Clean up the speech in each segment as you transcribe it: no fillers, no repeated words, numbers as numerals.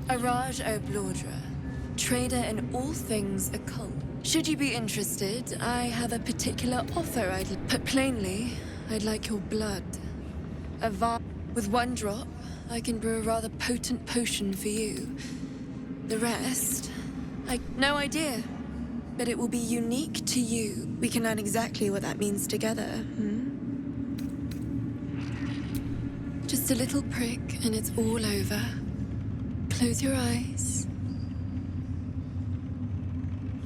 Araj O'Blordra, trader in all things occult. Should you be interested, I have a particular offer I'd put plainly. I'd like your blood. With one drop, I can brew a rather potent potion for you. The rest, no idea. But it will be unique to you. We can learn exactly what that means together, Just a little prick and it's all over. Close your eyes.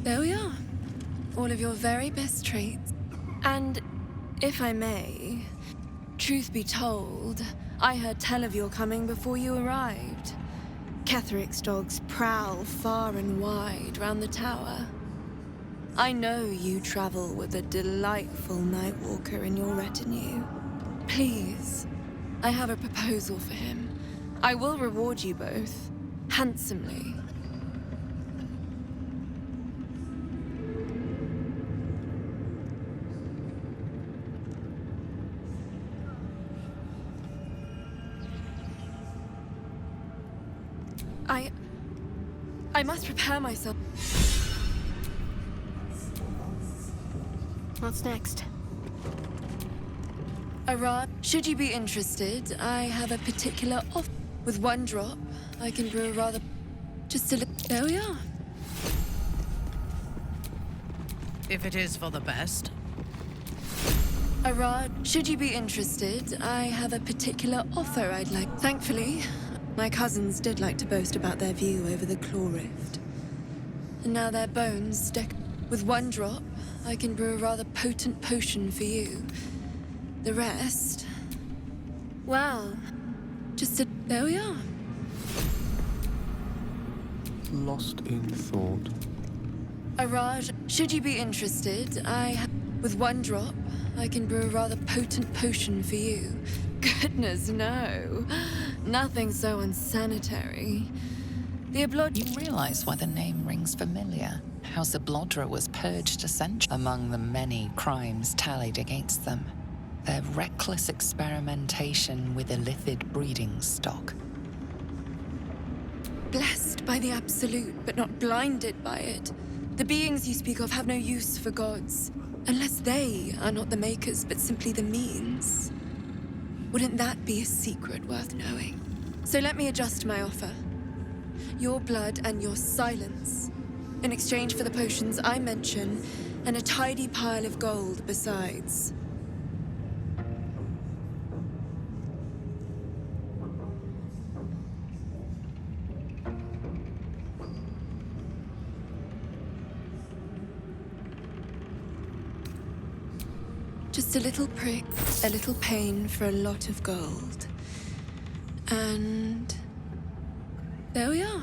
There we are. All of your very best traits. And, if I may, truth be told, I heard tell of your coming before you arrived. Ketheric's dogs prowl far and wide round the tower. I know you travel with a delightful Nightwalker in your retinue. Please, I have a proposal for him. I will reward you both, handsomely. I must prepare myself. What's next? Arad, should you be interested, I have a particular offer. With one drop, I can brew a rather... Just a little... There we are. If it is for the best. Arad, should you be interested, I have a particular offer I'd like... Thankfully, my cousins did like to boast about their view over the Claw Rift. And now their bones deck... With one drop, I can brew a rather potent potion for you. The rest... Well, just a... There we are. Lost in thought. Araj, should you be interested, with one drop, I can brew a rather potent potion for you. Goodness, no. Nothing so unsanitary. The Oblod... You realize why the name rings familiar? House Oblodra was purged a century among the many crimes tallied against them. Their reckless experimentation with illithid breeding stock. Blessed by the absolute, but not blinded by it. The beings you speak of have no use for gods, unless they are not the makers, but simply the means. Wouldn't that be a secret worth knowing? So let me adjust my offer. Your blood and your silence, in exchange for the potions I mention, and a tidy pile of gold besides. Just a little prick, a little pain for a lot of gold. And... there we are.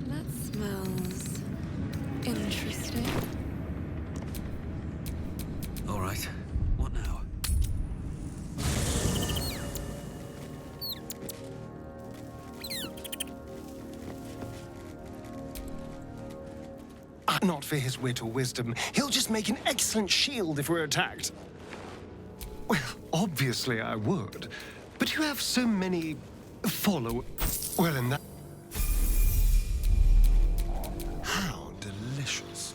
That smells interesting. All right. What now? Not for his wit or wisdom. He'll just make an excellent shield if we're attacked. Well, obviously I would. But you have so many... Well, in that... How delicious.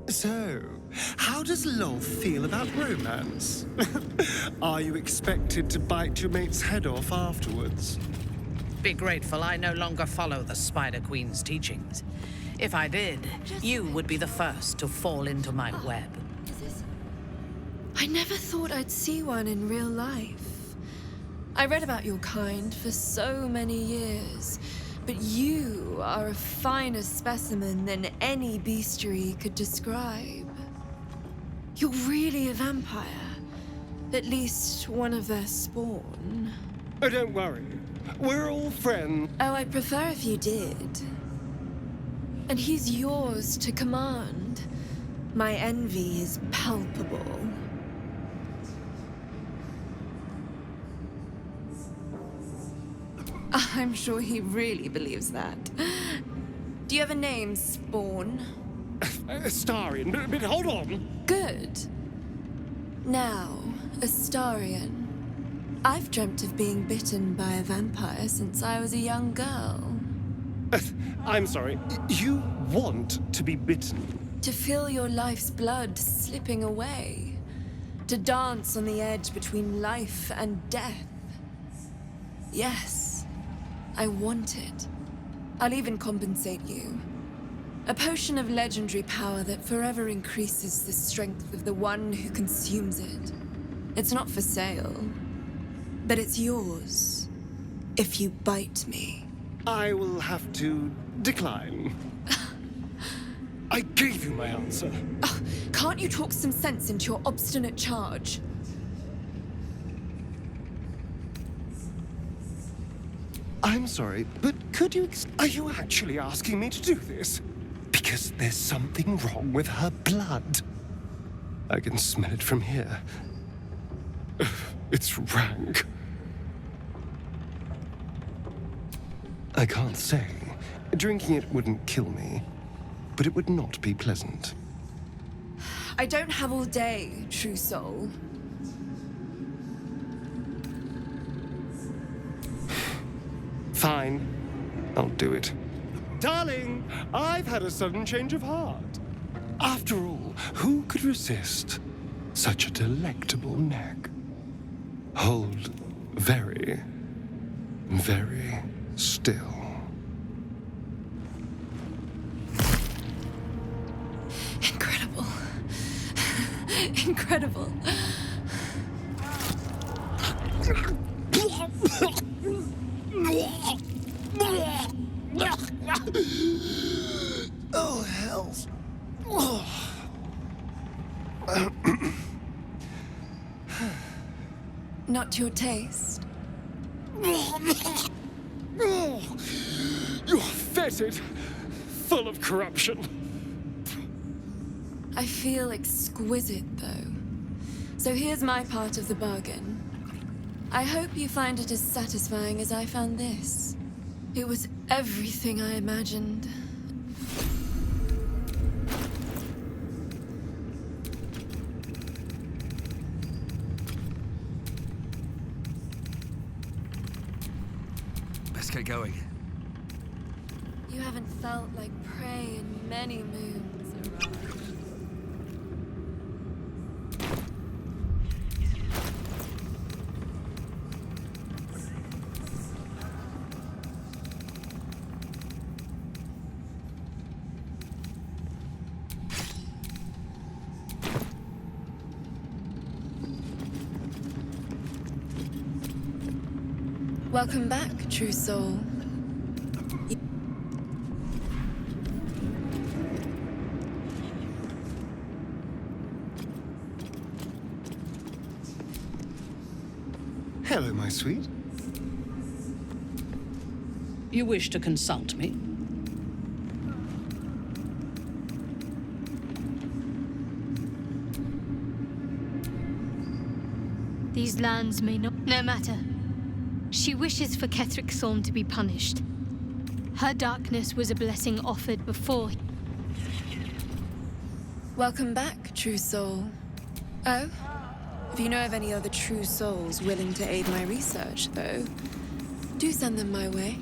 So, how does Lolth feel about romance? Are you expected to bite your mate's head off afterwards? Be grateful I no longer follow the Spider Queen's teachings. If I did, you would be the first to fall into my web. I never thought I'd see one in real life. I read about your kind for so many years, but you are a finer specimen than any bestiary could describe. You're really a vampire. At least one of their spawn. Oh, don't worry. We're all friends. Oh, I'd prefer if you did. And he's yours to command. My envy is palpable. I'm sure he really believes that. Do you have a name, Spawn? Astarion, but hold on. Good. Now, Astarion. I've dreamt of being bitten by a vampire since I was a young girl. I'm sorry. You want to be bitten? To feel your life's blood slipping away. To dance on the edge between life and death. Yes, I want it. I'll even compensate you. A potion of legendary power that forever increases the strength of the one who consumes it. It's not for sale, but it's yours if you bite me. I will have to decline. I gave you my answer. Can't you talk some sense into your obstinate charge? I'm sorry, but could you... Are you actually asking me to do this? Because there's something wrong with her blood. I can smell it from here. It's rank. I can't say. Drinking it wouldn't kill me, but it would not be pleasant. I don't have all day, true soul. Fine. I'll do it. Darling, I've had a sudden change of heart. After all, who could resist such a delectable neck? Hold very, very still. Incredible. Incredible. Oh, hells. Not to your taste. You're fetid, full of corruption. I feel exquisite, though. So here's my part of the bargain. I hope you find it as satisfying as I found this. It was everything I imagined. Let's get going. You haven't felt like prey in many moons, Aurora. Welcome back, true soul. Hello, my sweet. You wish to consult me? These lands may not... No matter. She wishes for Ketheric Thorn to be punished. Her darkness was a blessing offered before... Welcome back, true soul. Oh? If you know of any other true souls willing to aid my research, though, do send them my way.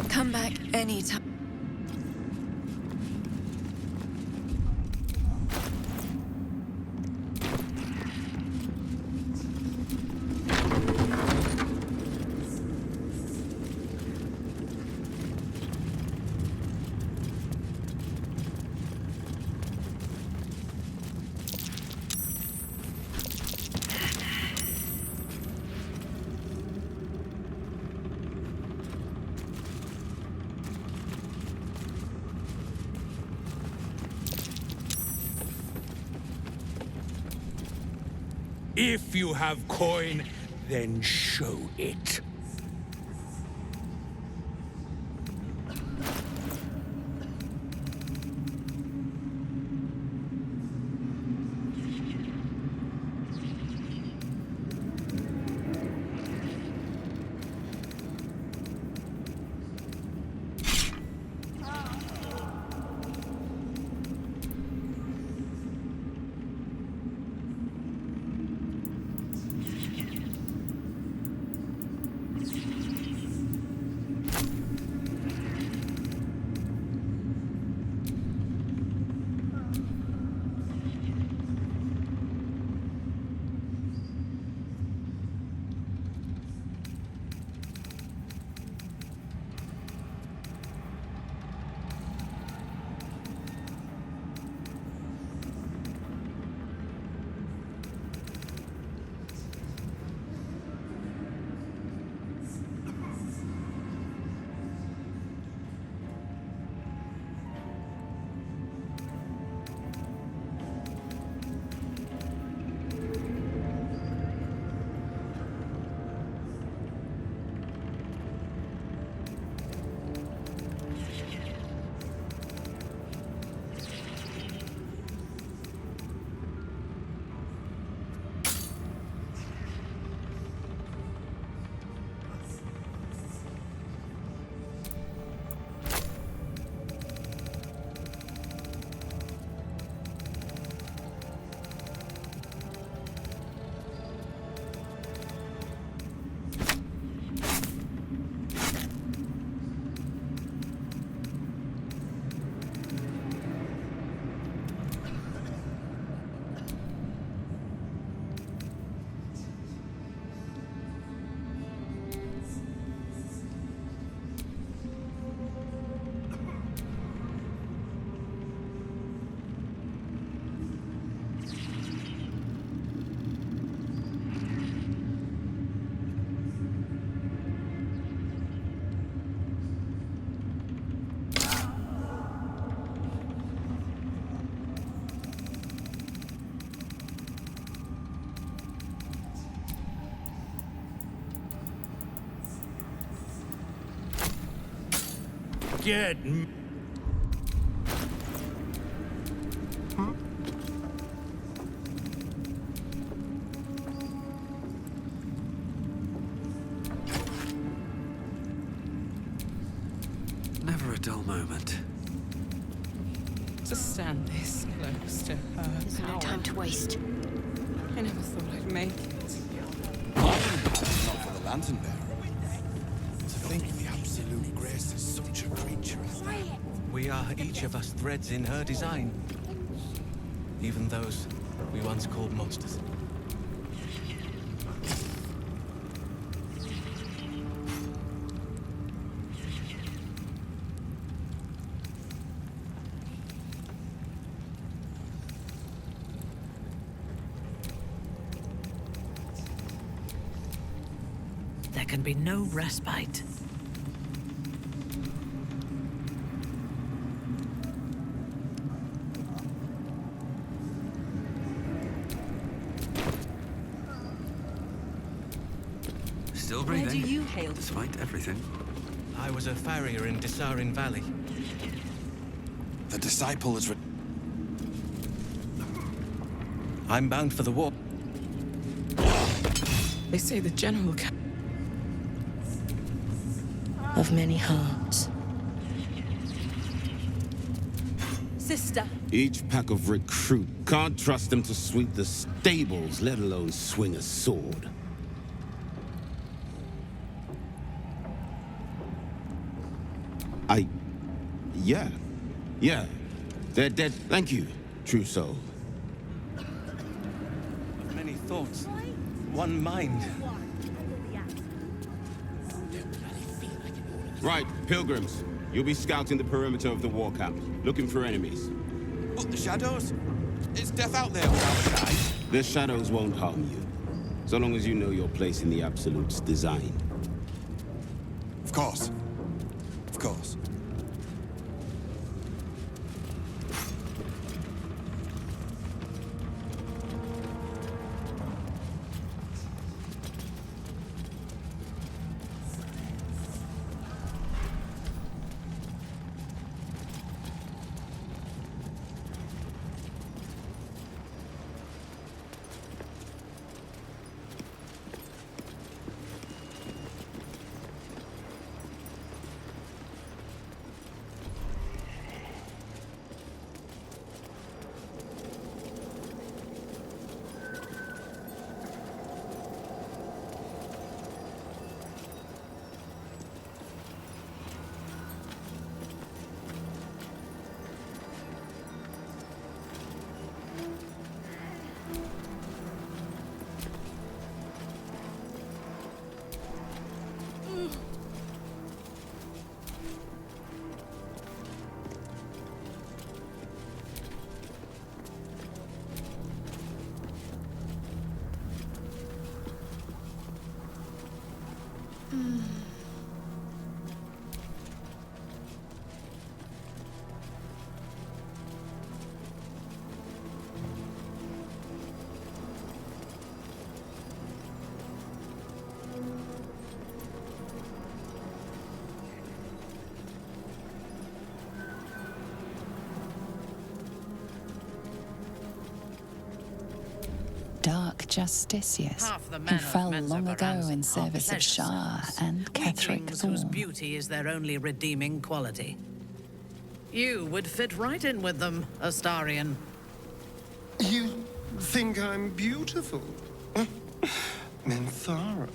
Come back anytime. If you have coin, then show it. Get Never a dull moment. To stand this close to her There's no power. time to waste. I never thought I'd make it. Not for the lantern bearer. To think the absolute grace is such a creature as that. We are each of us threads in her design. Even those we once called monsters. There can be no respite. Still Where breathing. do you hail from? Despite everything. I was a farrier in Desarin Valley. The disciple is... I'm bound for the war. They say the general of many hearts. Sister. Each pack of recruit can't trust them to sweep the stables, let alone swing a sword. Yeah. Yeah. They're dead. Thank you, true soul. Of many thoughts, one mind. Right, pilgrims. You'll be scouting the perimeter of the war camp, looking for enemies. But the shadows? It's death out there without a guide. The shadows won't harm you, so long as you know your place in the Absolute's design. Of course. Of course. Dark Justicius, Half the who men of fell Mensa long ago Baranza in are service of Shah pleasure-seekers, and Ketheric weaklings whose Thorn. beauty is their only redeeming quality. You would fit right in with them, Astarion. You think I'm beautiful? Minthara.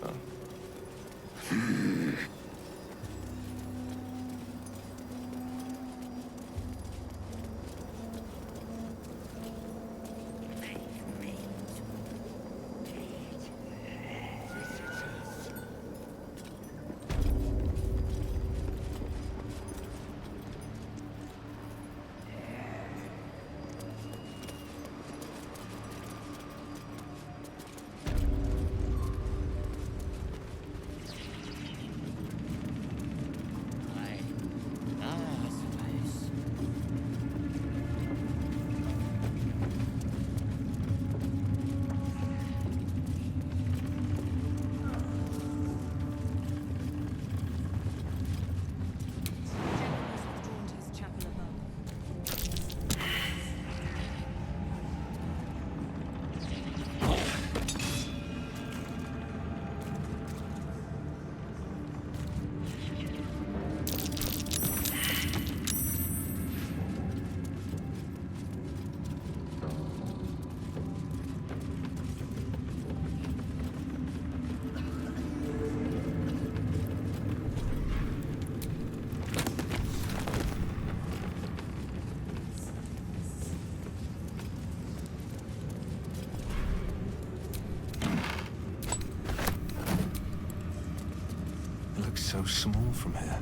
It looks so small from here.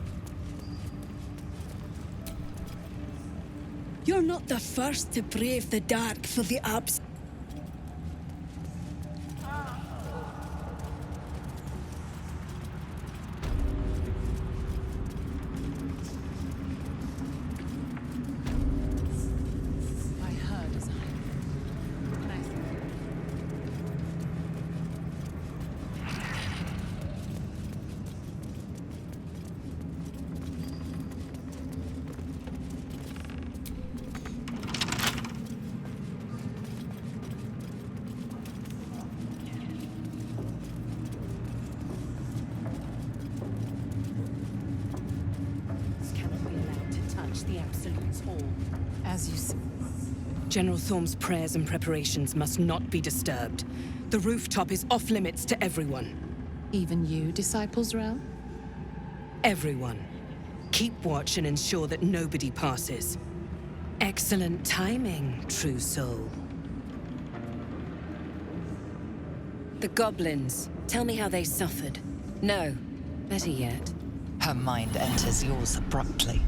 You're not the first to brave the dark for the abs. The Absolute's Hall. As you see. General Thorm's prayers and preparations must not be disturbed. The rooftop is off limits to everyone. Even you, Disciples Realm? Everyone. Keep watch and ensure that nobody passes. Excellent timing, true soul. The goblins. Tell me how they suffered. No, better yet. Her mind enters yours abruptly.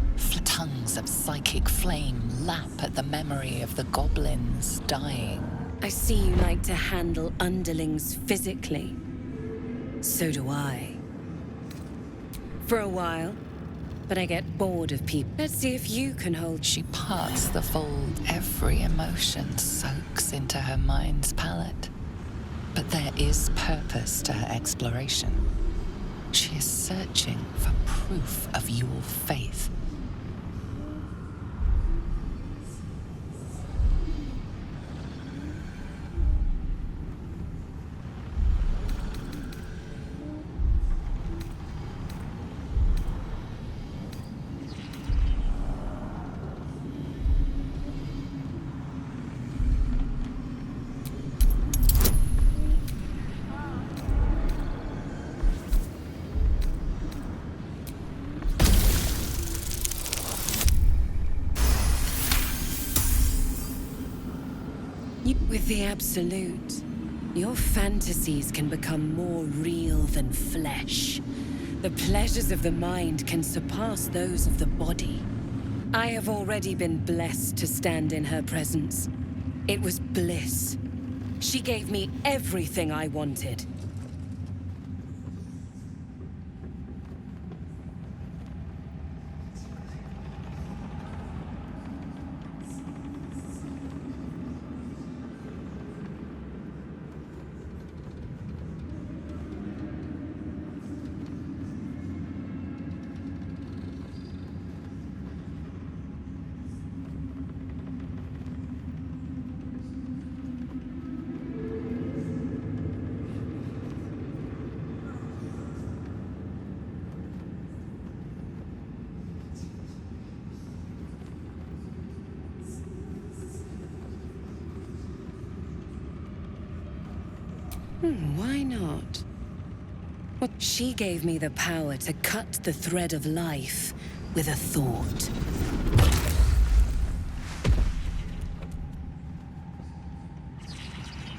Tongues of psychic flame lap at the memory of the goblins dying. I see you like to handle underlings physically. So do I. For a while, but I get bored of people. Let's see if you can hold. She parts the fold. Every emotion soaks into her mind's palette. But there is purpose to her exploration. She is searching for proof of your faith. With the Absolute, your fantasies can become more real than flesh. The pleasures of the mind can surpass those of the body. I have already been blessed to stand in her presence. It was bliss. She gave me everything I wanted. Why not? Well, she gave me the power to cut the thread of life with a thought.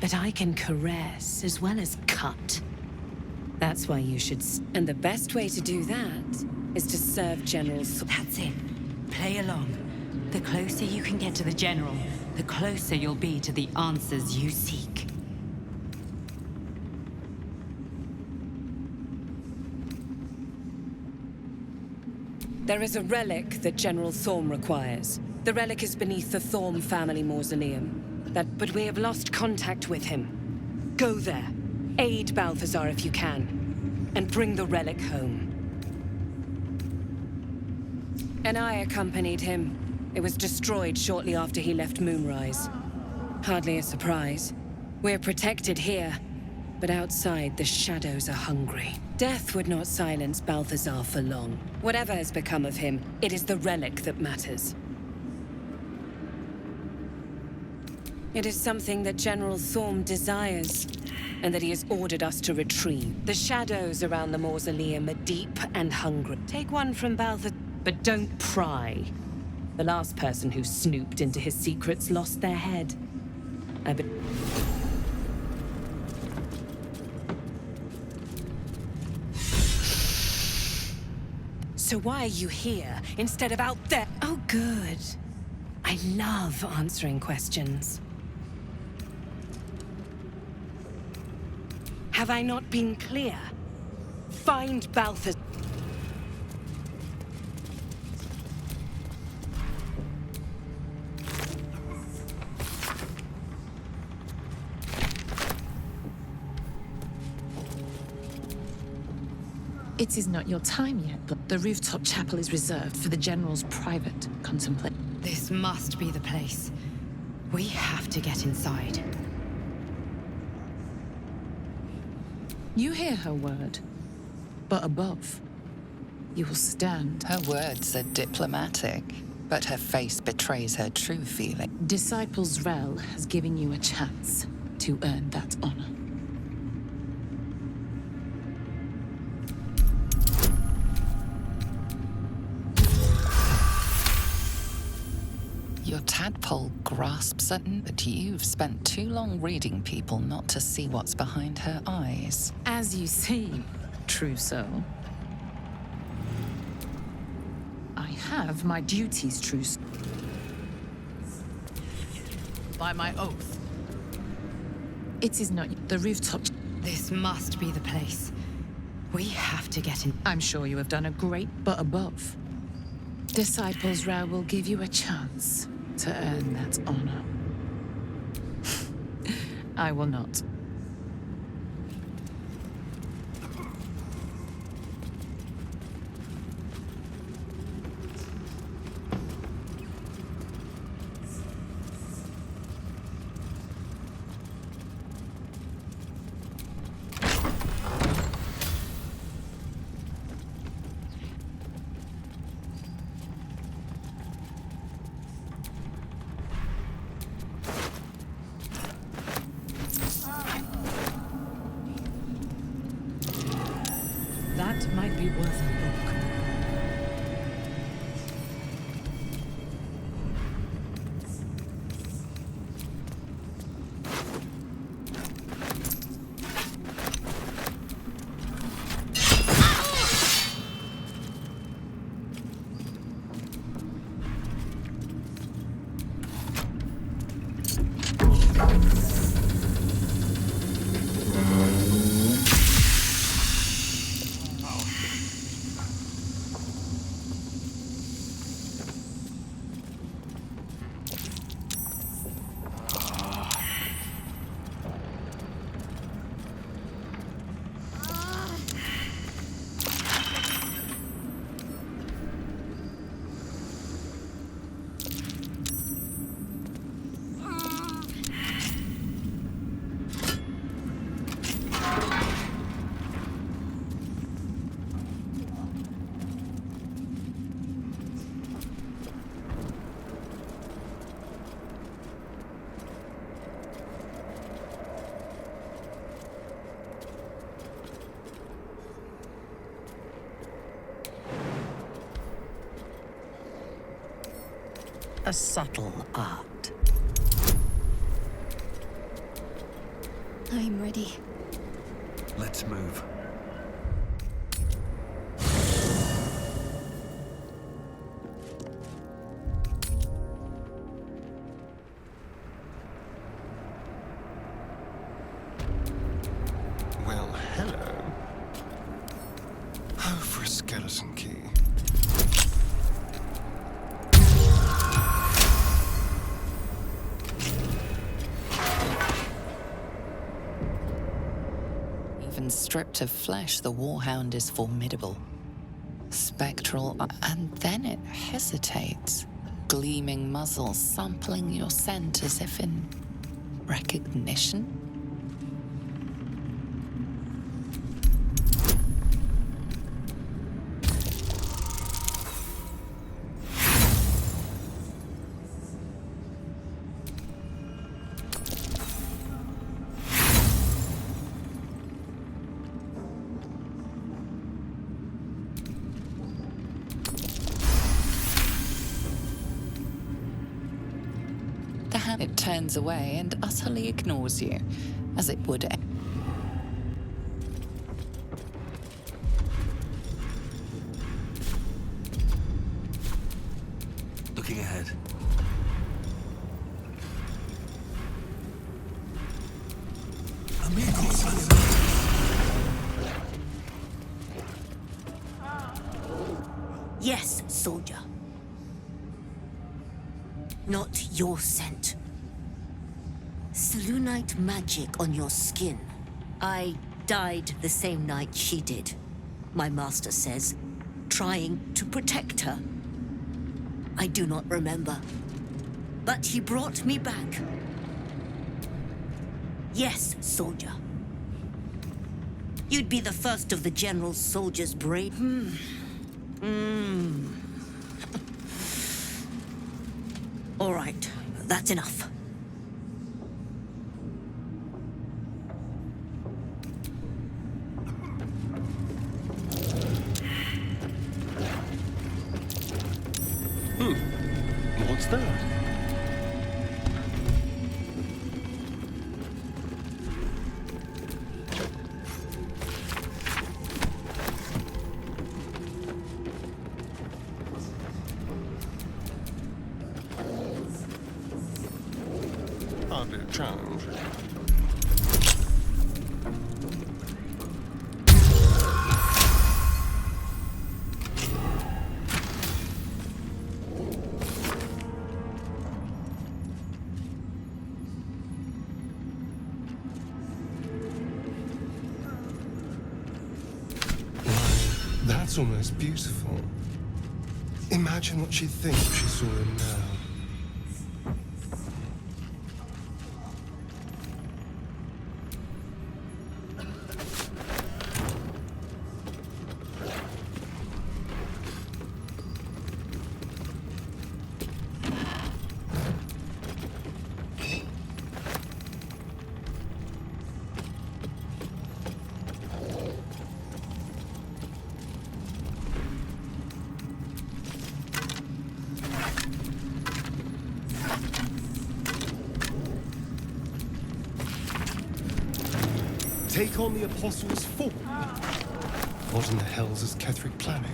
But I can caress as well as cut. That's why you should... And the best way to do that is to serve General... That's it. Play along. The closer you can get to the General, the closer you'll be to the answers you seek. There is a relic that General Thorm requires. The relic is beneath the Thorm family mausoleum. But we have lost contact with him. Go there. Aid Balthazar if you can. And bring the relic home. And I accompanied him. It was destroyed shortly after he left Moonrise. Hardly a surprise. We're protected here. But outside, the shadows are hungry. Death would not silence Balthazar for long. Whatever has become of him, it is the relic that matters. It is something that General Thorm desires, and that he has ordered us to retrieve. The shadows around the mausoleum are deep and hungry. Take one from Balthazar, but don't pry. The last person who snooped into his secrets lost their head. So why are you here instead of out there? Oh, good. I love answering questions. Have I not been clear? Find Balthazar. It is not your time yet, but the rooftop chapel is reserved for the General's private contemplation. This must be the place. We have to get inside. You hear her word, but above, you will stand. Her words are diplomatic, but her face betrays her true feeling. Disciples Rel has given you a chance to earn that honor. tadpole grasps at, but you've spent too long reading people not to see what's behind her eyes. As you see, true soul. I have my duties, true soul. By my oath. It is not the rooftop. This must be the place. We have to get in. I'm sure you have done a great but above. Disciples Ra will give you a chance to earn that honor. I will not. That might be worth a look. A subtle art. I'm ready. Let's move. Well, hello. Oh, for a skeleton key. Even stripped of flesh, the Warhound is formidable. Spectral, and then it hesitates. Gleaming muzzle sampling your scent as if in recognition. It turns away and utterly ignores you, as it would. Looking ahead. Yes, soldier. Not your scent. Selûnite magic on your skin. I died the same night she did. My master says, trying to protect her. I do not remember. But he brought me back. Yes, soldier. You'd be the first of the General's soldiers brave. All right, that's enough. What's that? hardly a challenge. That's almost beautiful. Imagine what she'd think if she saw him now. Take on the Apostles' Fall? What in the hells is Ketheric planning?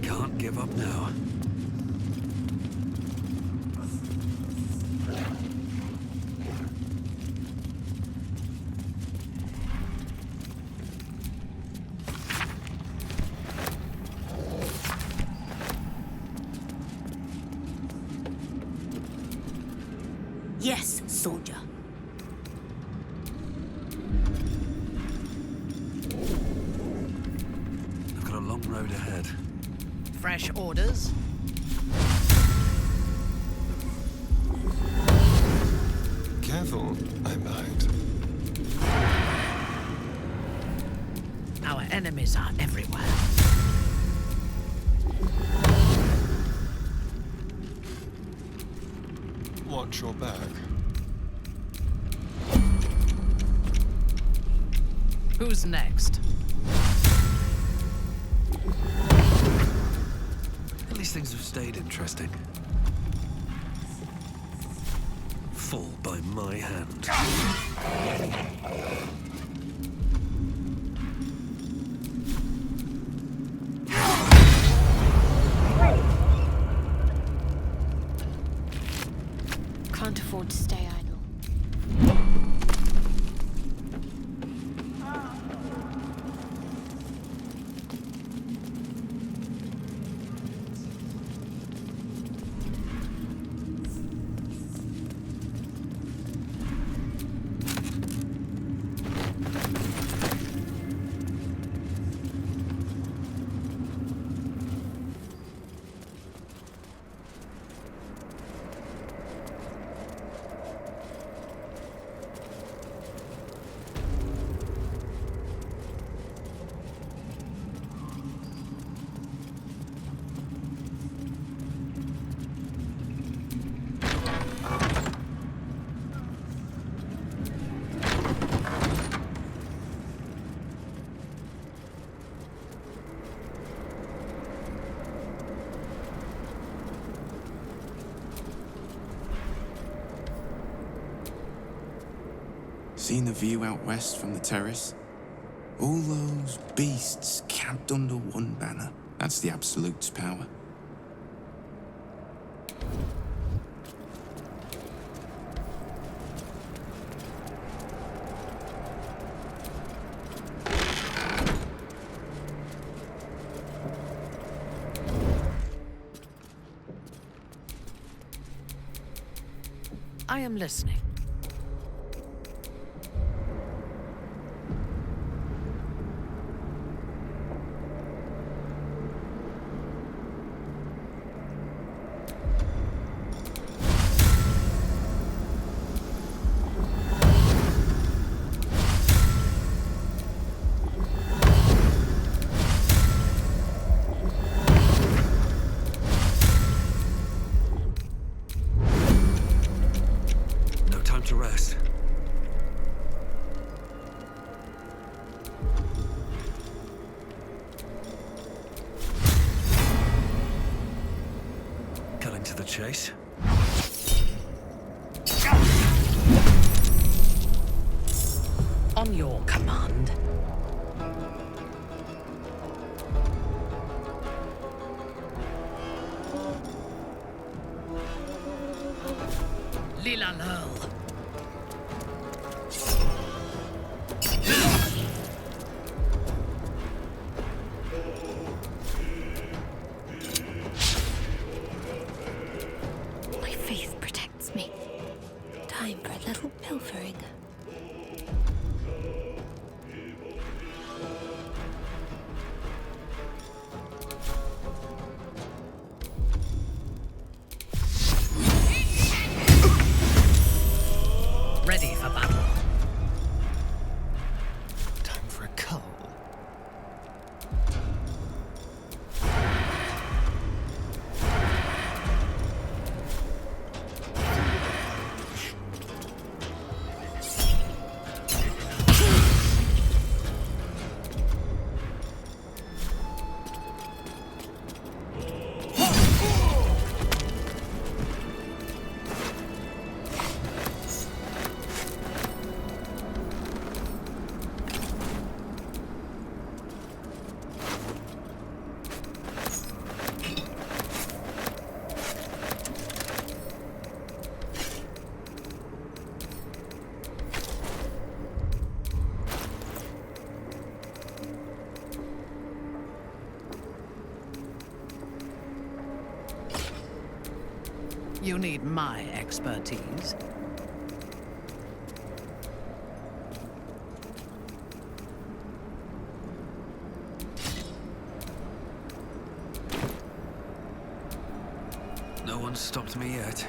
Can't give up now. Yes, soldier. I've got a long road ahead. Fresh orders? Careful, I might. Our enemies are everywhere. Watch your back. Who's next? At least things have stayed interesting. Fall by my hand. Can't afford to stay idle. Seen the view out west from the terrace? All those beasts camped under one banner. That's the Absolute's power. I am listening. To rest. Cutting to the chase. On your command. Lila Lurl. My faith protects me. Time for a little pilfering. Ready for battle. Time for a cull. You need my expertise. No one's stopped me yet.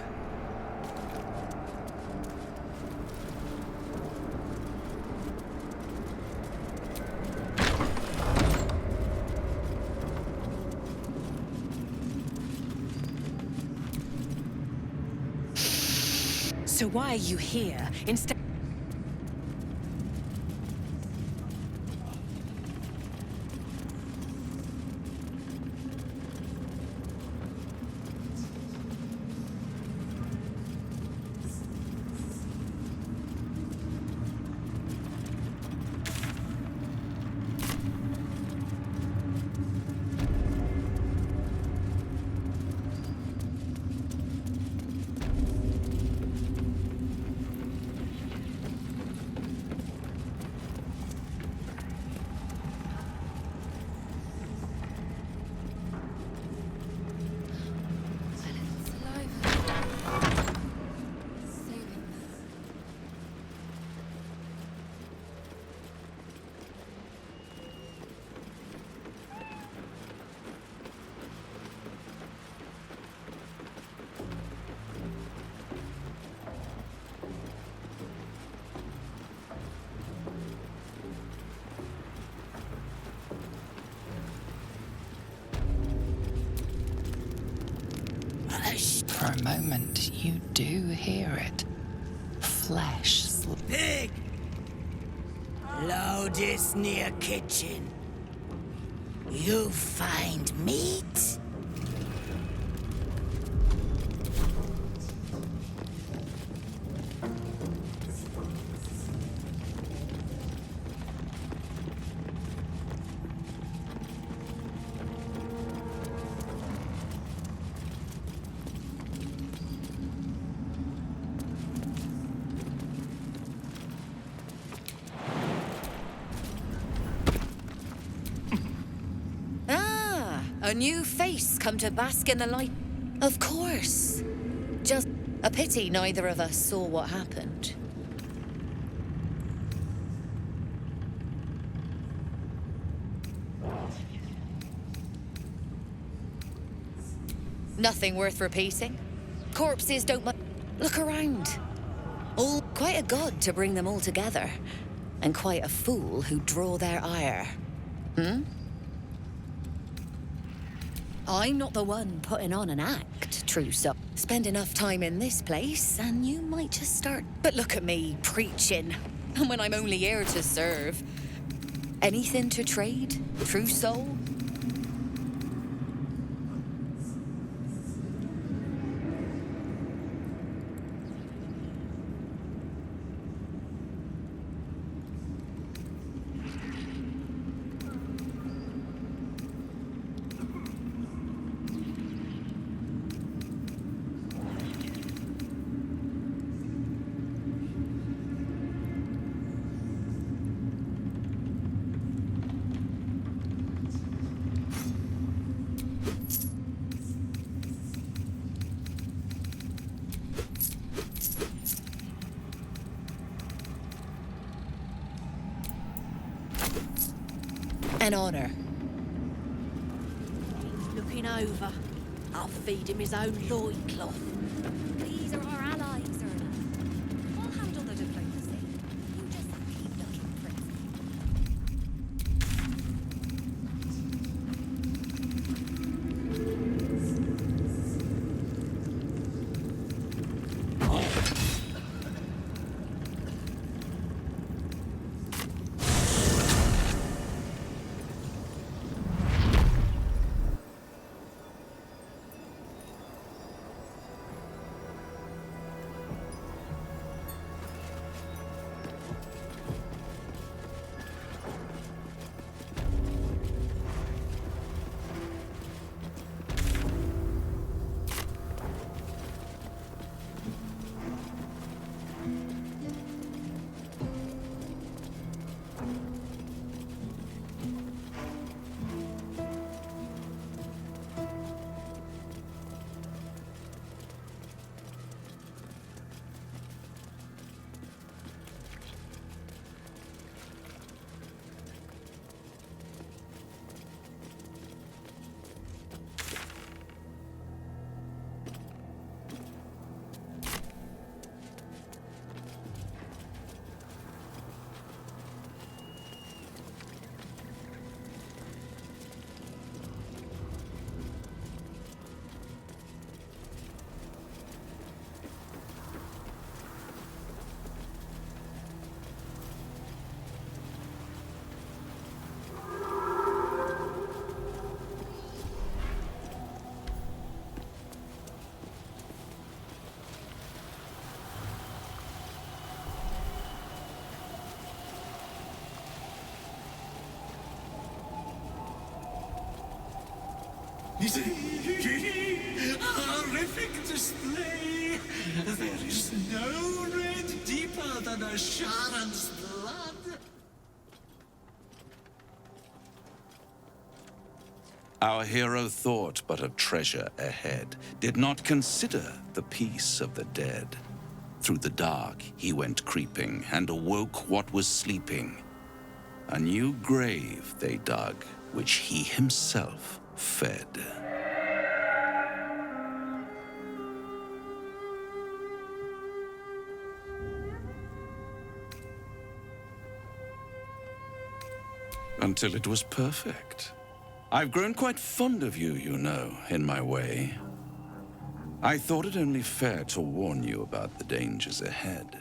So why are you here instead? For a moment, you do hear it. Flesh. Pig! Loudest near kitchen. You find meat? A new face come to bask in the light. Of course. Just a pity neither of us saw what happened. Nothing worth repeating. Corpses don't look around. All quite a god to bring them all together. And quite a fool who draw their ire. Hmm? I'm not the one putting on an act, true so. Spend enough time in this place, and you might just start. But look at me, preaching. And when I'm only here to serve. Anything to trade, true soul? An honor. He's looking over. I'll feed him his own loincloth. These are our allies, Erna. I'll handle the diplomacy. You just keep looking pretty. Horrific display! There is no red deeper than a Sharon's blood! Our hero thought but of treasure ahead, did not consider the peace of the dead. Through the dark he went creeping, and awoke what was sleeping. A new grave they dug, which he himself fed. Until it was perfect. I've grown quite fond of you, you know, in my way. I thought it only fair to warn you about the dangers ahead.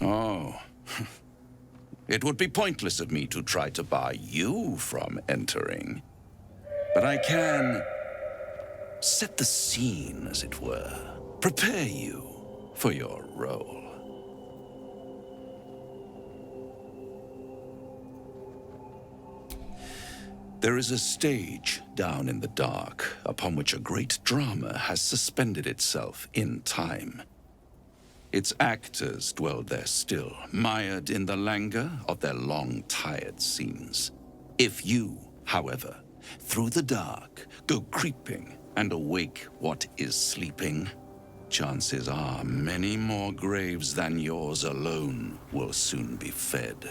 Oh. It would be pointless of me to try to bar you from entering. But I can set the scene, as it were. Prepare you for your role. There is a stage down in the dark upon which a great drama has suspended itself in time. Its actors dwell there still, mired in the languor of their long, tired scenes. If you, however, through the dark, go creeping and awake what is sleeping, chances are many more graves than yours alone will soon be fed.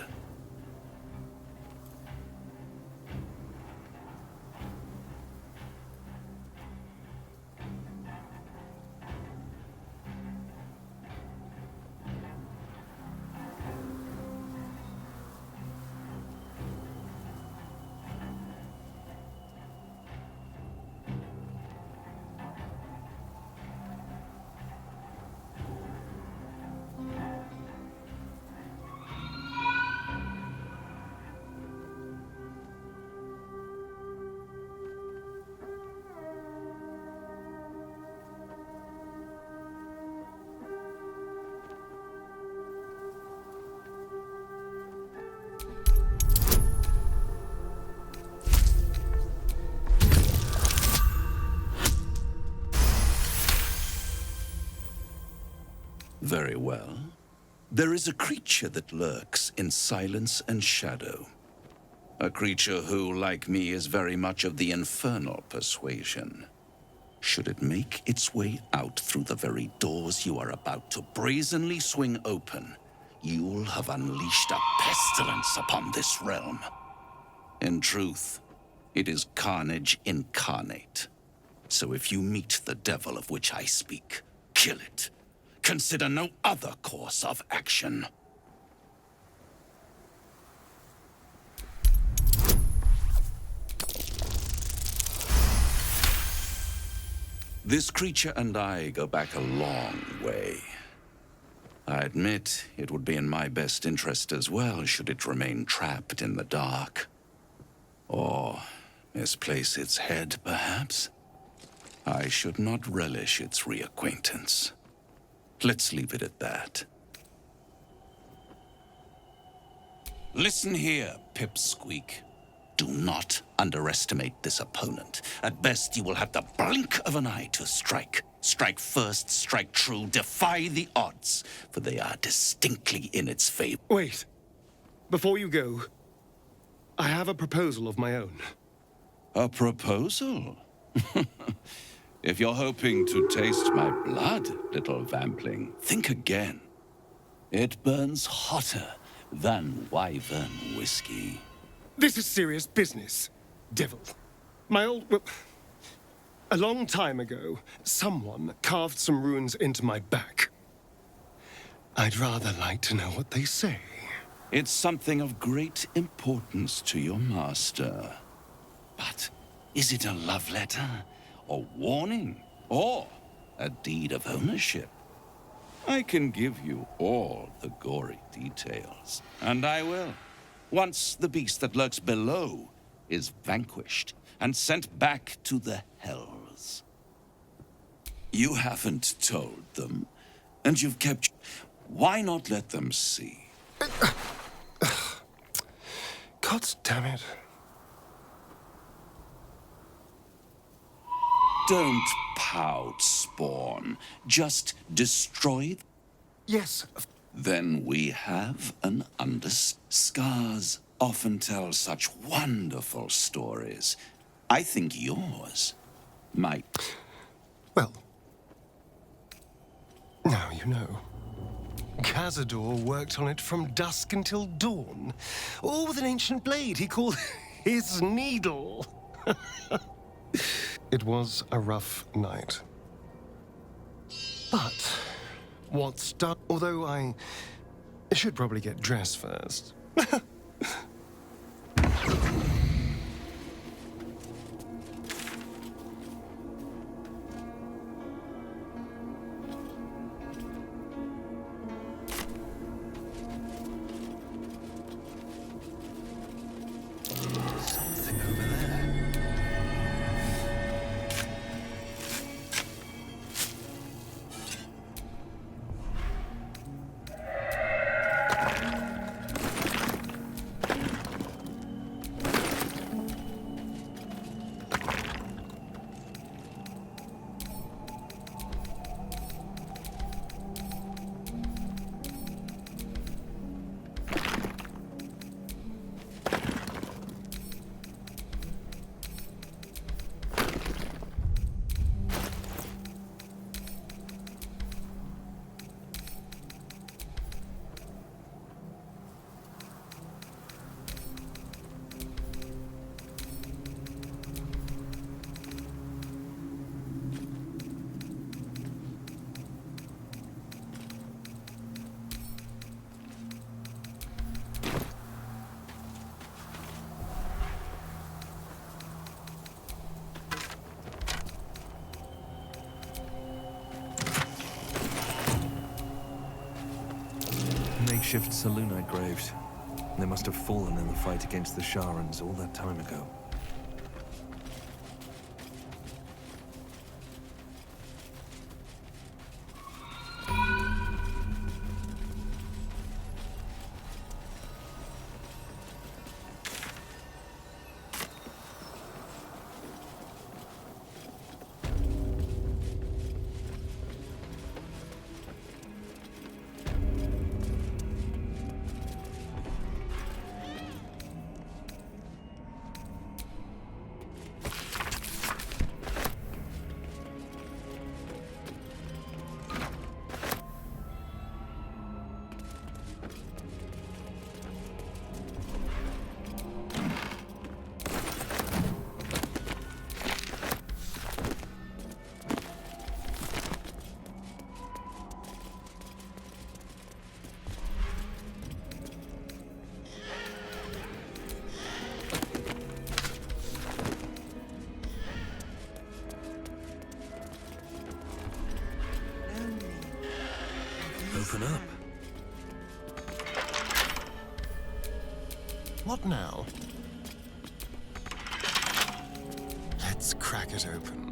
Very well. There is a creature that lurks in silence and shadow. A creature who, like me, is very much of the infernal persuasion. Should it make its way out through the very doors you are about to brazenly swing open, you'll have unleashed a pestilence upon this realm. In truth, it is carnage incarnate. So if you meet the devil of which I speak, kill it. Consider no other course of action. This creature and I go back a long way. I admit it would be in my best interest as well should it remain trapped in the dark. Or misplace its head, perhaps? I should not relish its reacquaintance. Let's leave it at that. Listen here, Pipsqueak. Do not underestimate this opponent. At best, you will have the blink of an eye to strike. Strike first, strike true, defy the odds, for they are distinctly in its favor. Wait. Before you go, I have a proposal of my own. A proposal? If you're hoping to taste my blood, little vampling, think again. It burns hotter than wyvern whiskey. This is serious business, devil. Well, a long time ago, someone carved some runes into my back. I'd rather like to know what they say. It's something of great importance to your master. But is it a love letter, a warning, or a deed of ownership? I can give you all the gory details, and I will. Once the beast that lurks below is vanquished and sent back to the hells. You haven't told them, and you've kept... Why not let them see? God damn it. Don't pout, Spawn. Just destroy... Yes. Then we have an Scars often tell such wonderful stories. I think yours might... Well, now you know. Cazador worked on it from dusk until dawn, all with an ancient blade he called his needle. It was a rough night. But what's done? Although I should probably get dressed first. Something over there. Makeshift Selûnite graves. They must have fallen in the fight against the Sharans all that time ago. Open up. What now? Let's crack it open.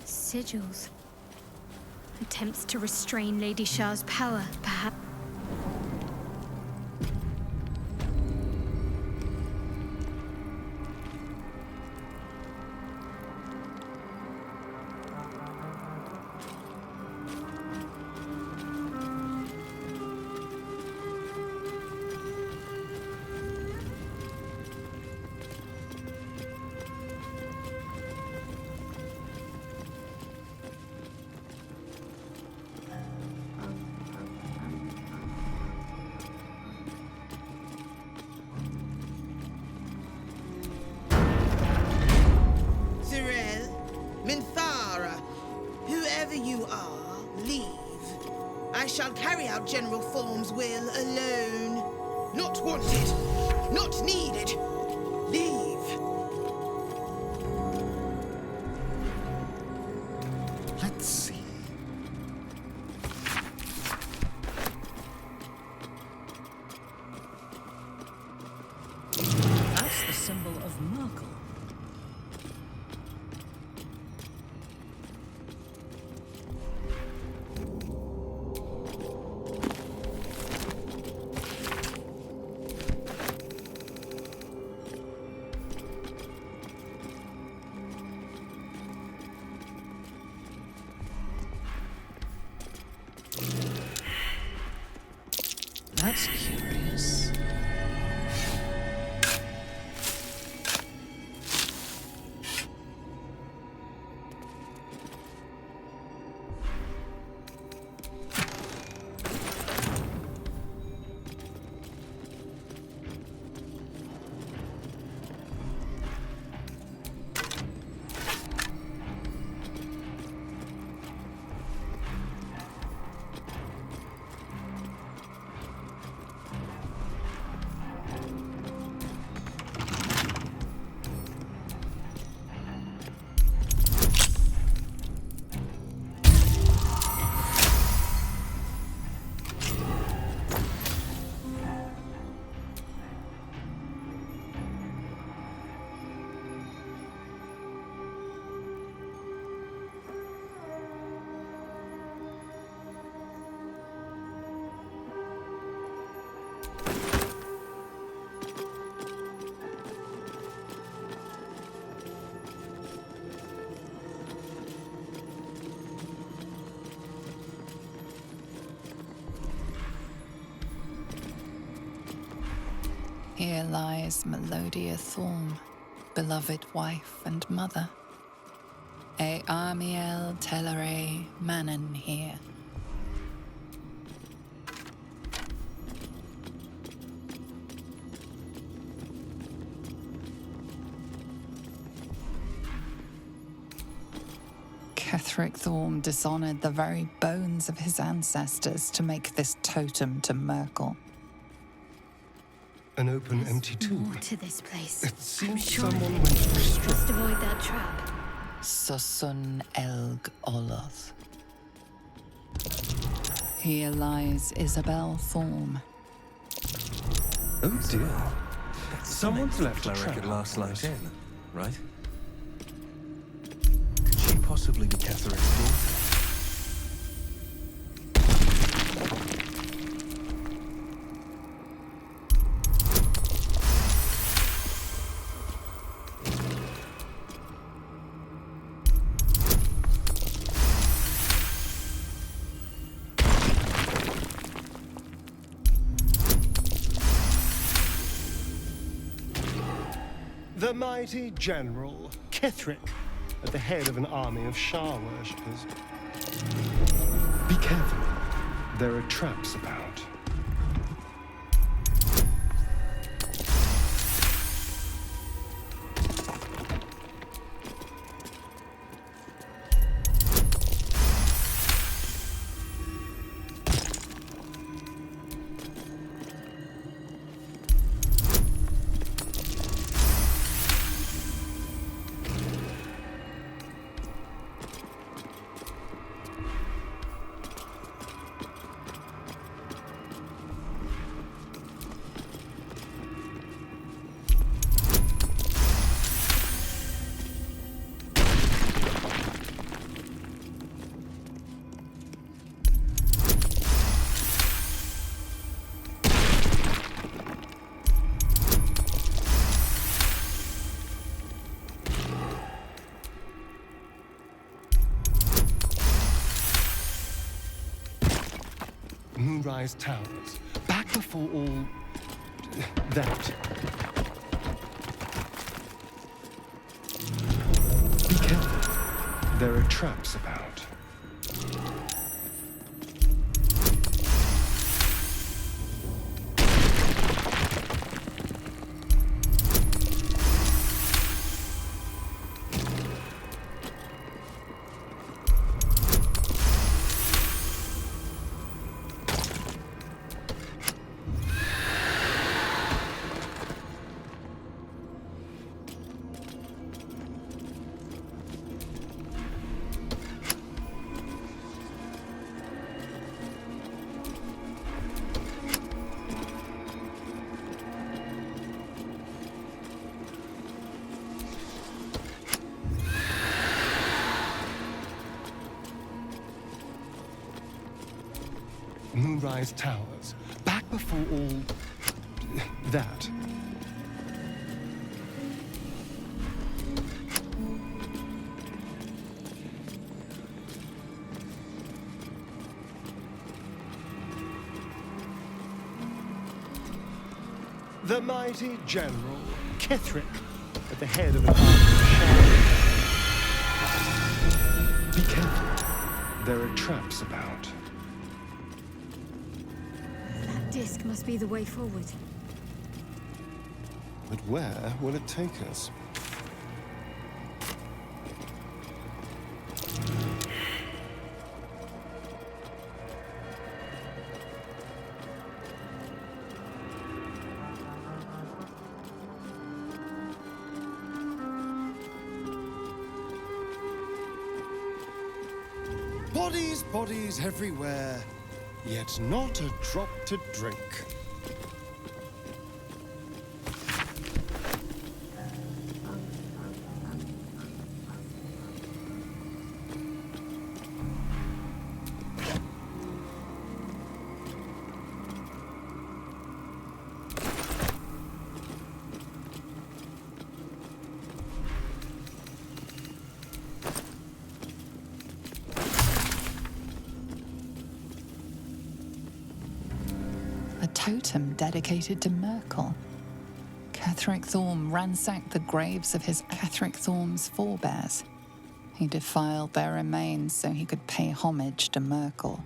Sigils. Attempts to restrain Lady Shah's power, perhaps. I shall carry out General Form's will alone. Not wanted. Not needed. Leave. Let's see. That's the symbol of Merkel. That's curious. Here lies Melodia Thorm, beloved wife and mother. E Amiel Telere Manon here. Ketheric Thorm dishonored the very bones of his ancestors to make this totem to Merkel. An open, empty tomb. More to this place. It seems I'm sure someone went for a stroll. must avoid that trap. Susun Elg Oloth. Here lies Isabel Thorm. Oh dear. Someone's left a Cleric trap. at last light in, right? Could she possibly be Ketheric's daughter? The mighty general, Ketheric, at the head of an army of Shah worshippers. Be careful. There are traps about. Moonrise Towers, back before all that. Be careful. There are traps about. Moonrise Towers, back before all that. The mighty general, Ketheric, at the head of an army of Shah. Be careful. There are traps about. Disc must be the way forward. But where will it take us? Bodies, bodies everywhere, yet not a drop to drink. A totem dedicated to Merkel. Ketheric Thorm ransacked the graves of his Ketheric Thorm's forebears. He defiled their remains so he could pay homage to Merkel.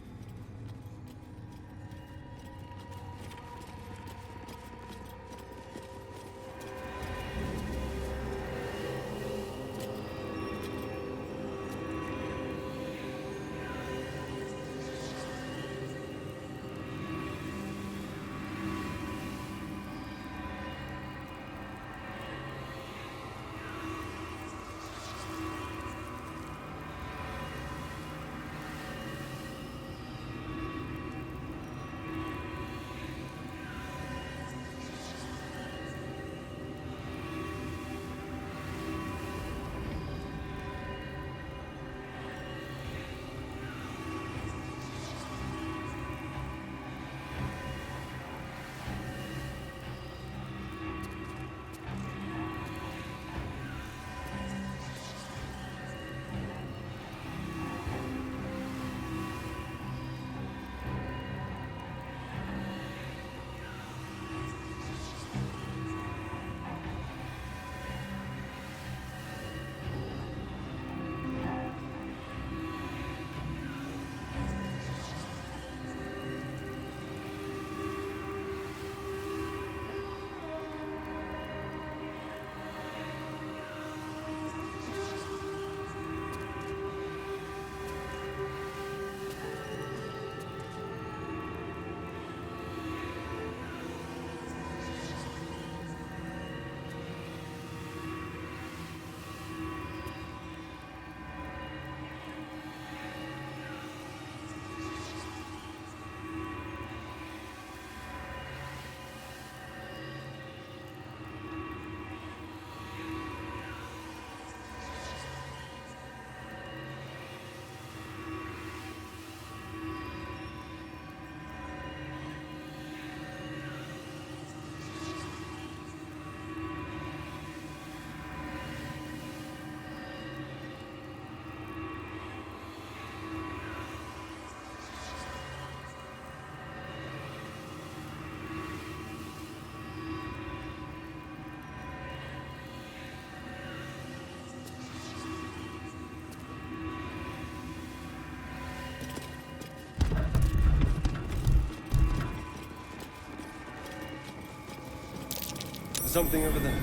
something over there.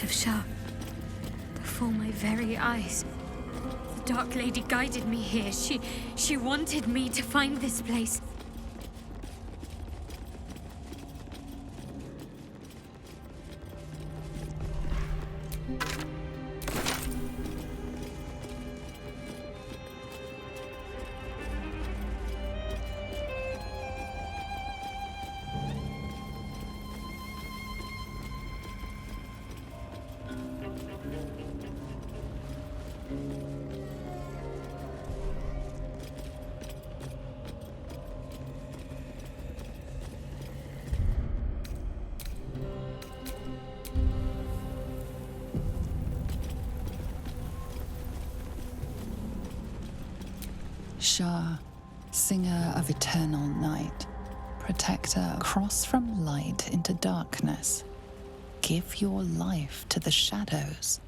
Of Shah. Before my very eyes. The Dark Lady guided me here. She wanted me to find this place. Shah, singer of eternal night, protector, cross from light into darkness. Give your life to the shadows.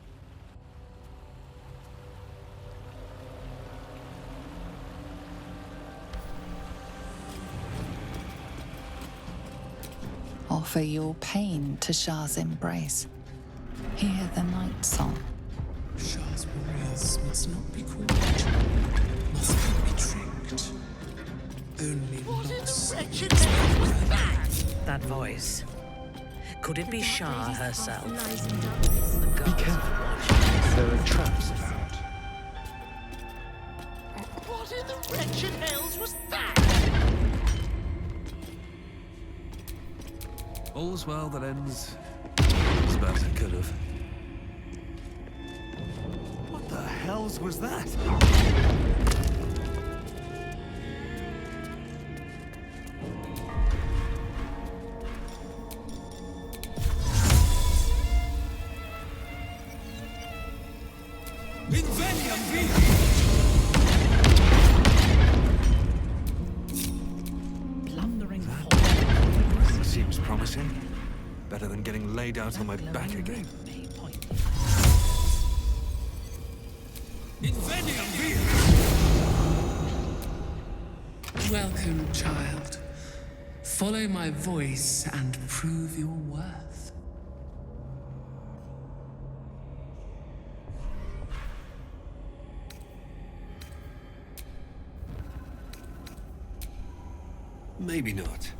Offer your pain to Shah's embrace. Hear the night song. Shah's warriors must not be caught. Must not be tricked. Only loss. That voice. Could it be Shah herself? Be careful. There are traps about. What in the wretched hells was that? All's well that ends as best it could have. What the hells was that? Seems promising. Better than getting laid out on my back again. Welcome, child. Follow my voice and prove your worth. Maybe not.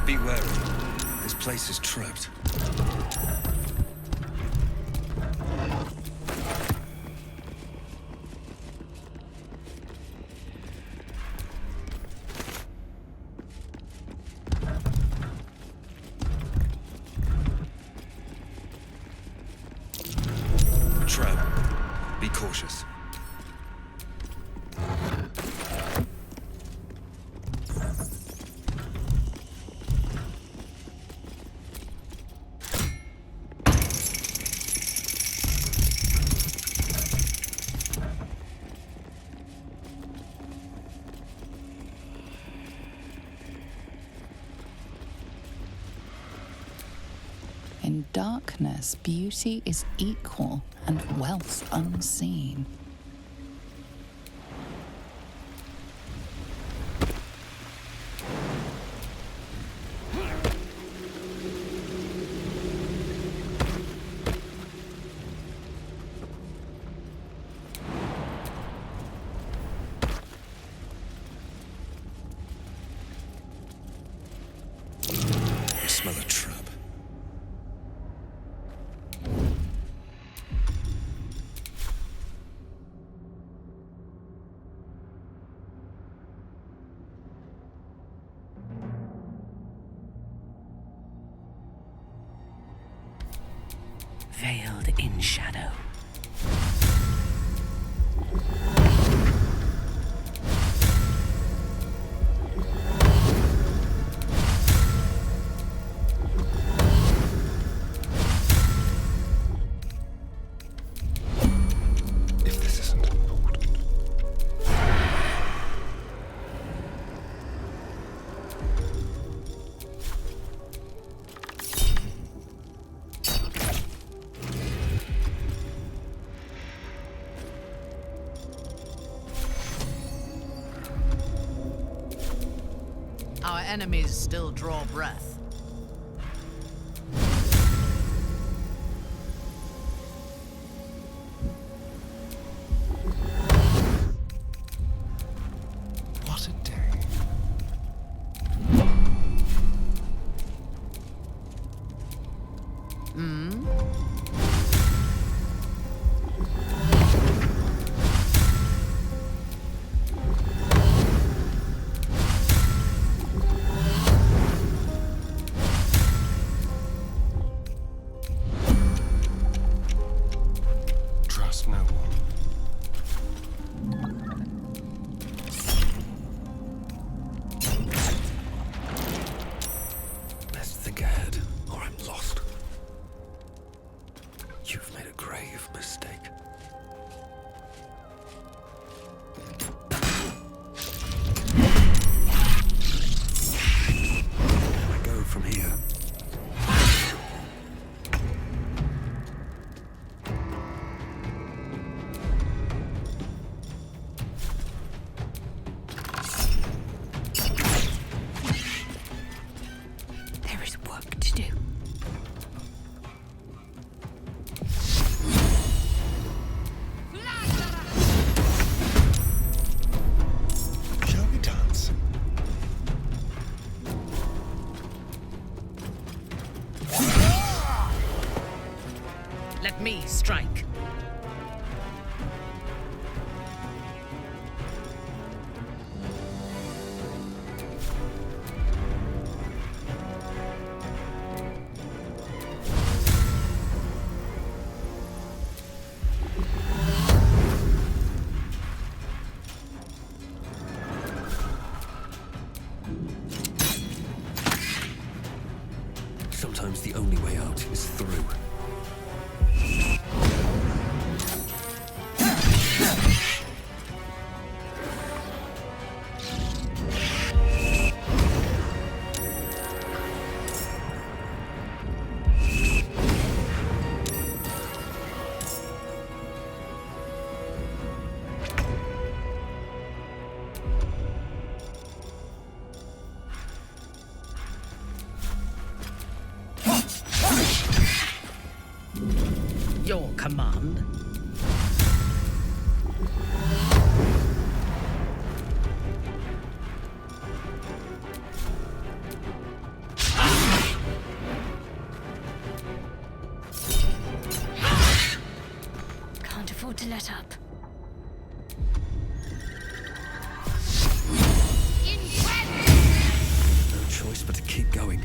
Be wary. This place is trapped. in darkness, beauty is equal and wealth unseen. Smell a trap. Veiled in shadow. If this isn't important. Our enemies still draw breath. What a day. Trust no one. Let's think ahead, or I'm lost. You've made a grave mistake. Where do I go from here? There is work to do. Shall we dance? Let me strike. Sometimes the only way out is through. Your command. Can't afford to let up. No choice but to keep going.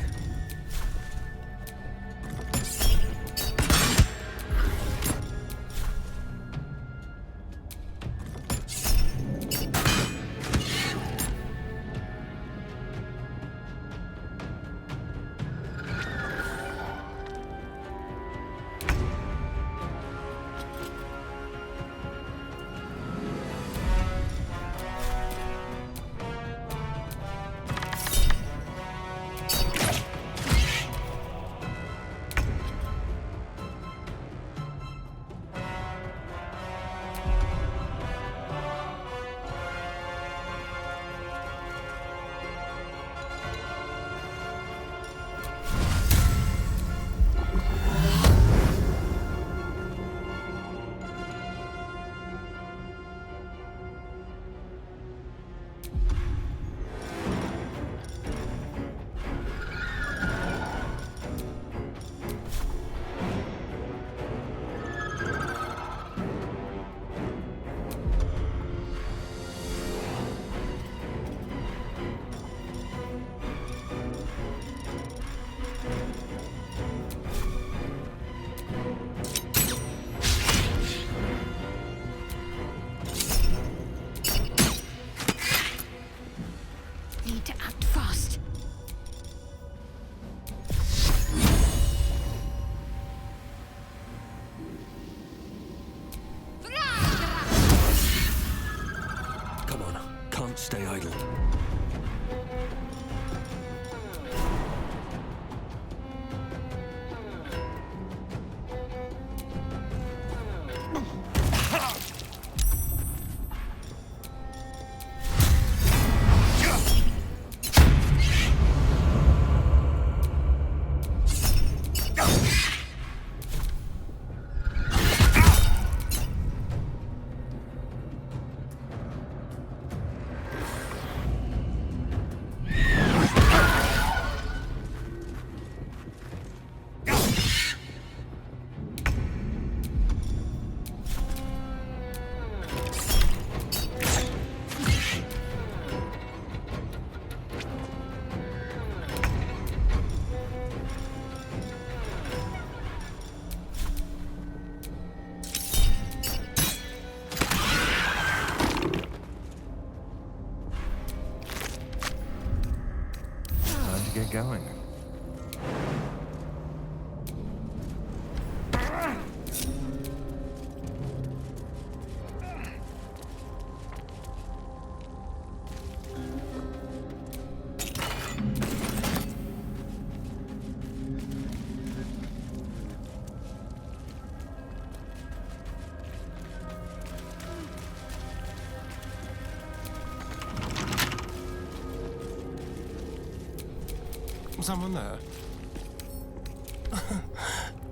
Someone there?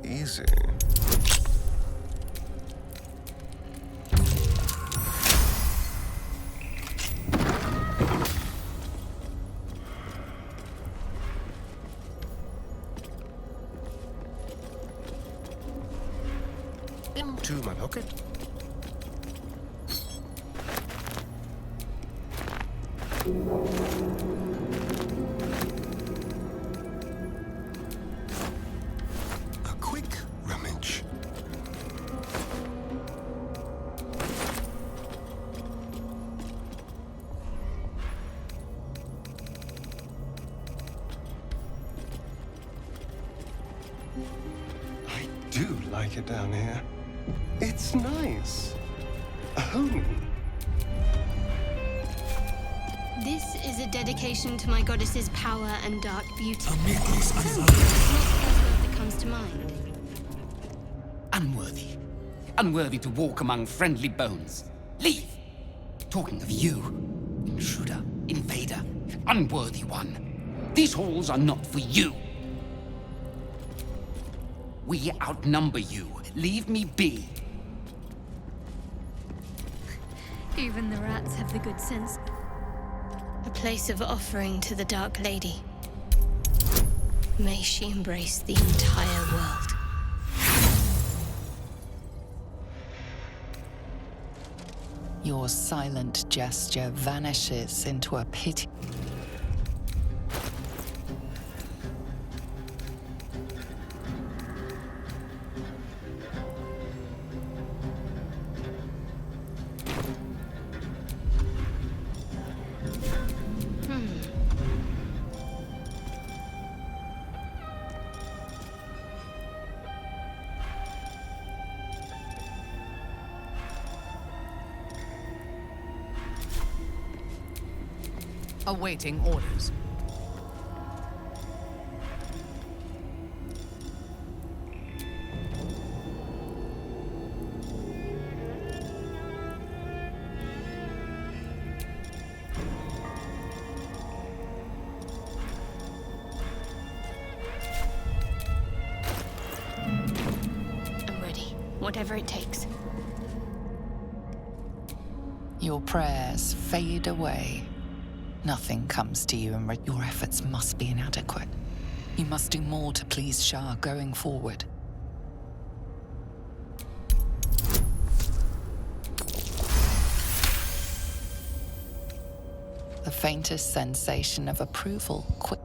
Easy. Into my pocket. A quick rummage. I do like it down here. It's nice. A home. This is a dedication to my goddess's power and dark beauty. What's the first word that comes to mind? Unworthy. Unworthy to walk among friendly bones. Leave! Talking of you, intruder, invader, unworthy one. These halls are not for you. We outnumber you. Leave me be. Even the rats have the good sense. A place of offering to the Dark Lady. May she embrace the entire world. Your silent gesture vanishes into a pity. Awaiting orders. I'm ready. Whatever it takes. Your prayers fade away. Nothing comes to you, and your efforts must be inadequate. You must do more to please Shah going forward. The faintest sensation of approval quick.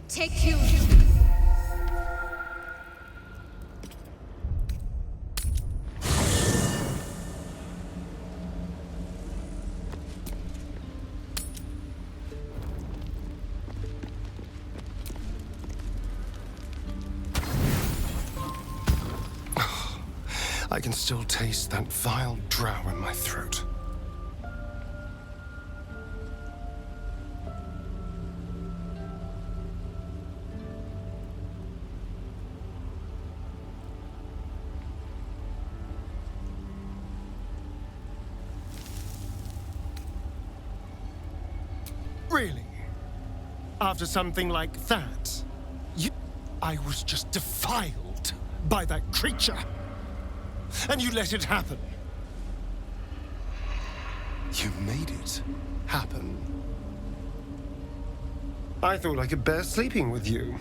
Take you. I can still taste that vile drow in my throat. Really? After something like that? I was just defiled by that creature. And you let it happen. You made it happen. I thought I could bear sleeping with you.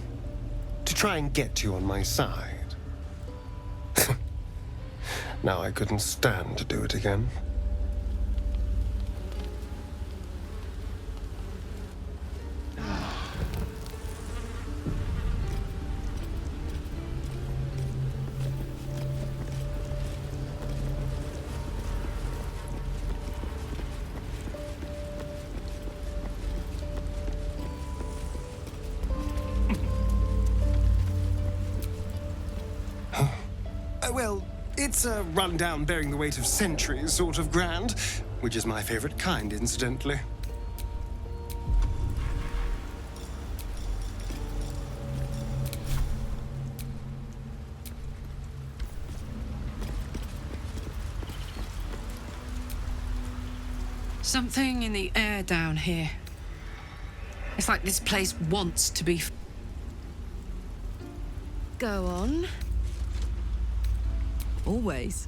To try and get you on my side. Now I couldn't stand to do it again. Well, it's a rundown bearing the weight of centuries sort of grand, which is my favorite kind, incidentally. Something in the air down here. It's like this place wants to be. Go on. Always.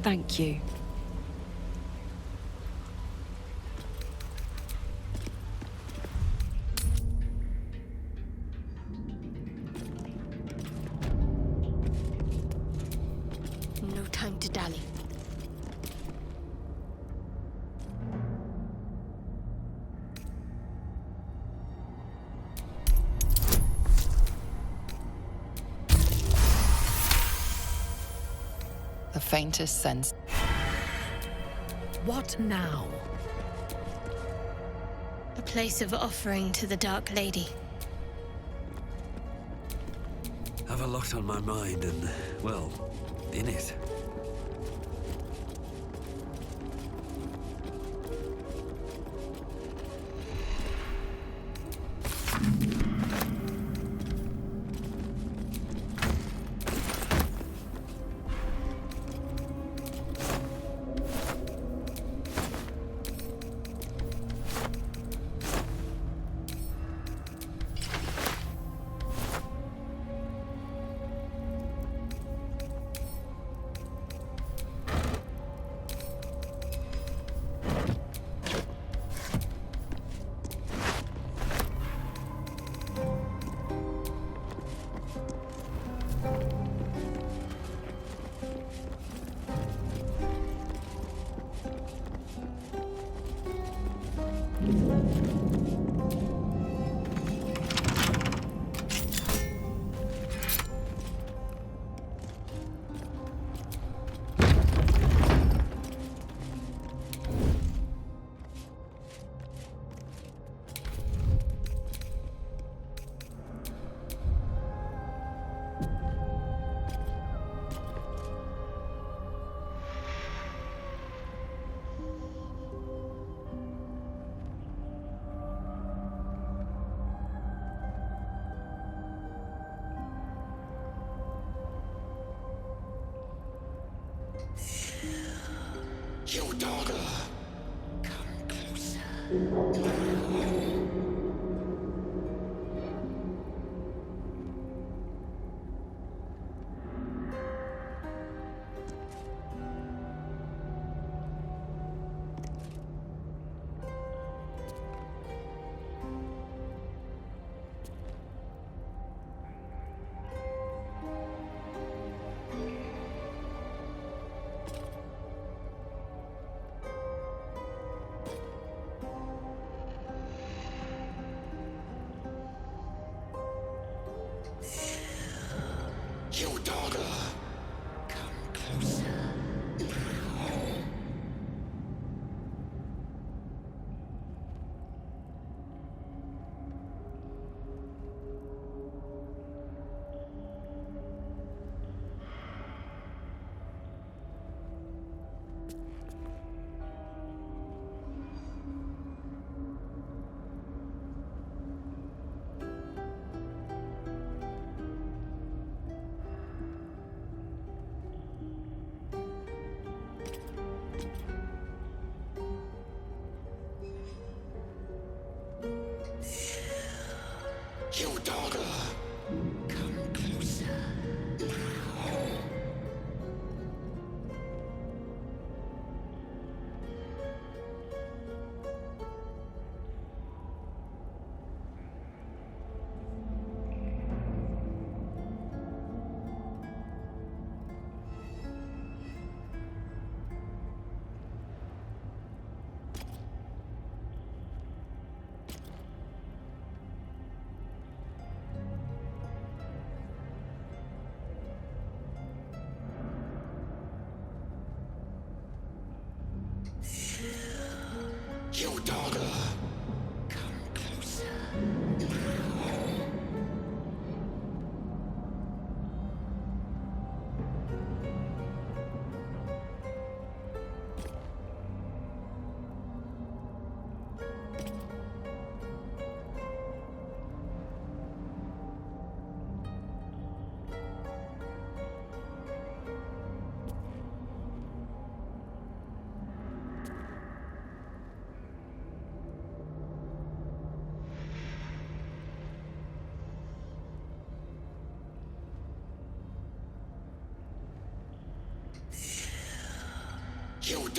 Thank you. No time to dally. The faintest sense. What now? A place of offering to the Dark Lady. Have a lot on my mind and, well, in it. You daughter, come closer.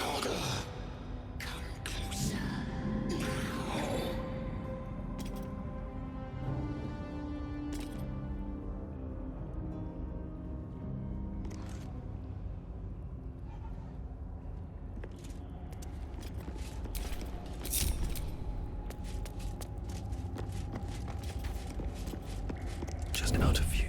dogger. Come closer. Just out of view.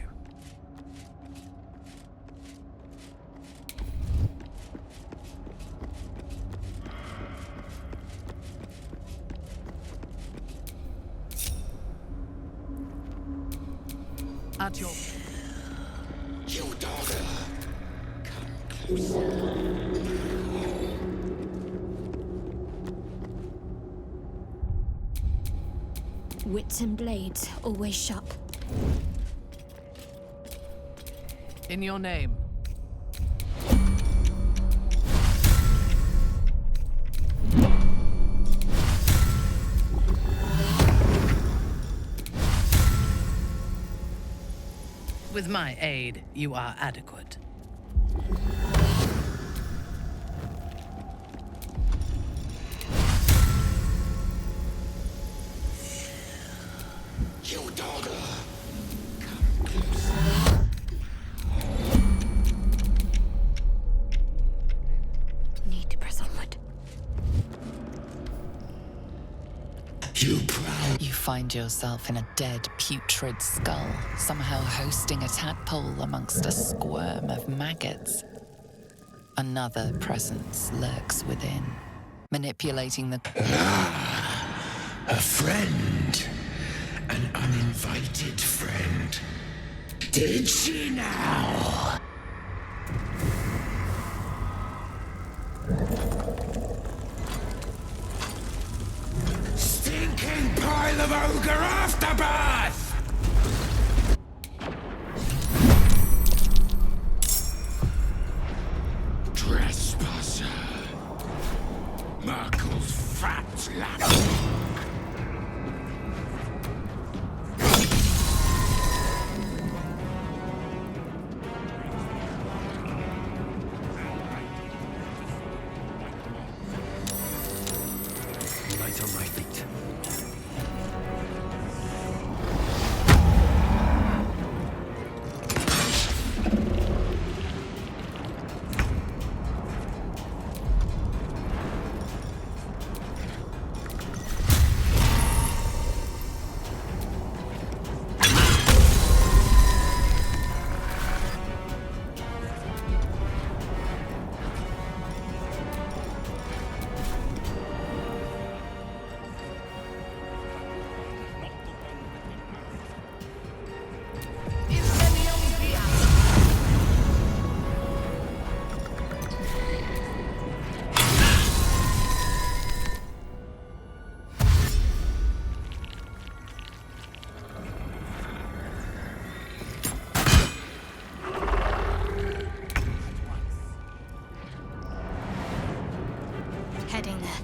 At your... You dogger. Come closer. Wits and blades, always sharp. In your name. With my aid, you are adequate. You dogger. Come closer. Need to press onward. You proud. You find yourself in a dead, putrid skull, somehow hosting a tadpole amongst a squirm of maggots. Another presence lurks within, manipulating the... A friend. An uninvited friend. Did she now? Stinking pile of ogre afterbirth! Trespasser. Merkel's fat lapdog. Light on my feet. Heading there.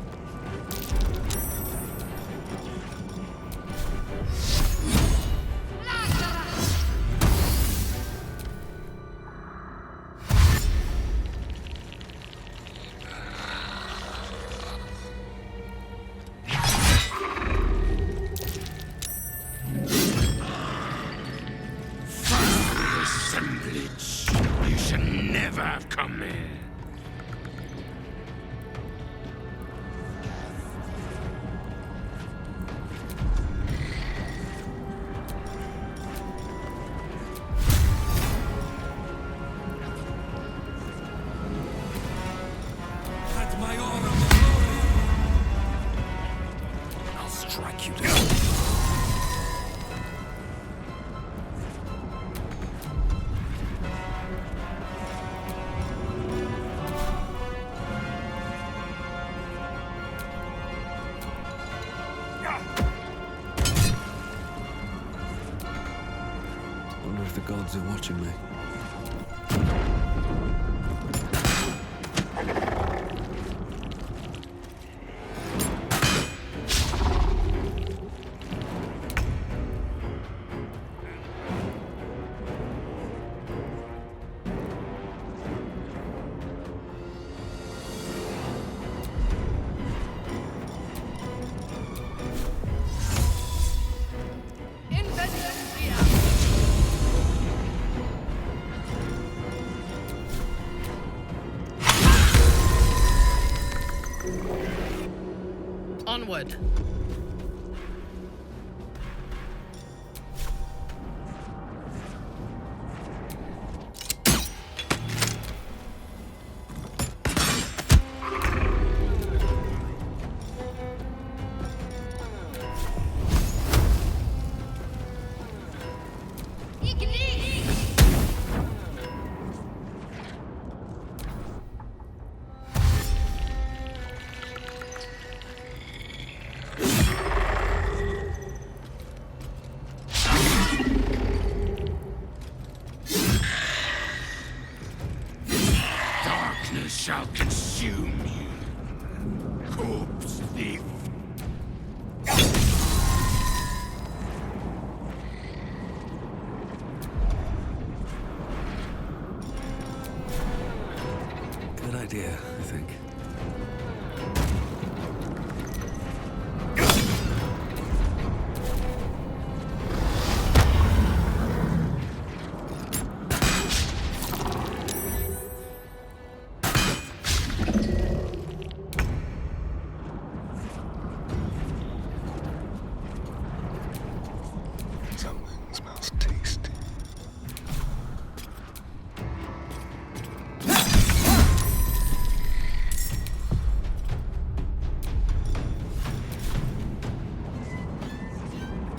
Assemblage. You should never have come here. At my order, my lord. I'll strike you down. Wonder if the gods are watching me. Onward. Shall consume you, corpse thief. Good idea, I think.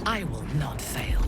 I will not fail.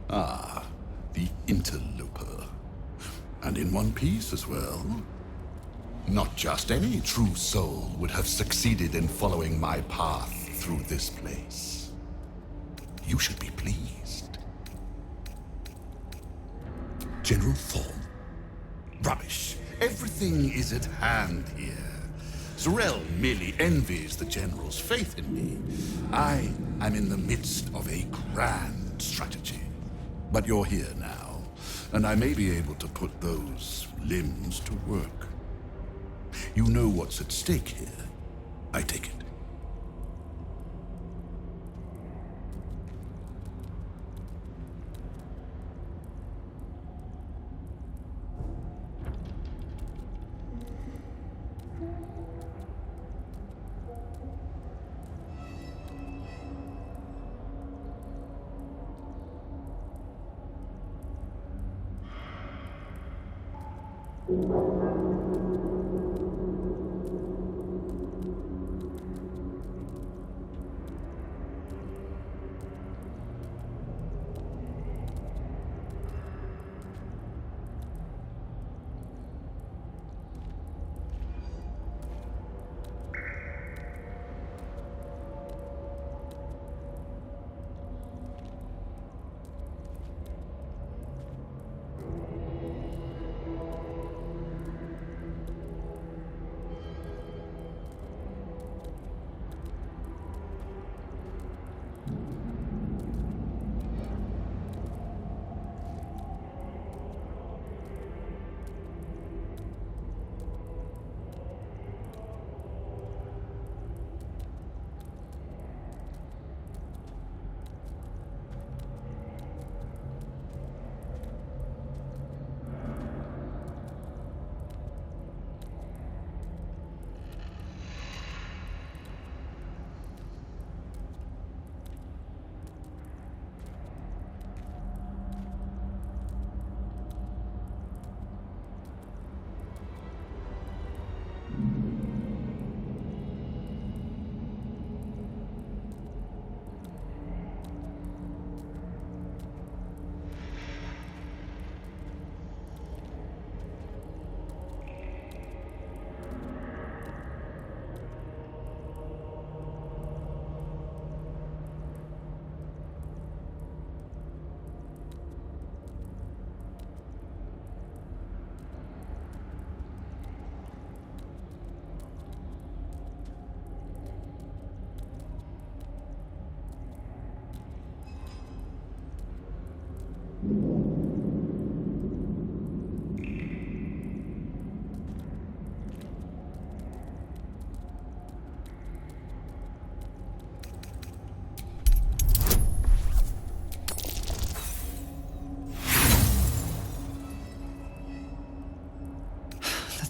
Ah, the interloper. And in one piece as well. Not just any true soul would have succeeded in following my path through this place. You should be pleased. General Thorn? Rubbish. Everything is at hand here. Zarel merely envies the General's faith in me. I am in the midst of a grand strategy. But you're here now, and I may be able to put those limbs to work. You know what's at stake here, I take it.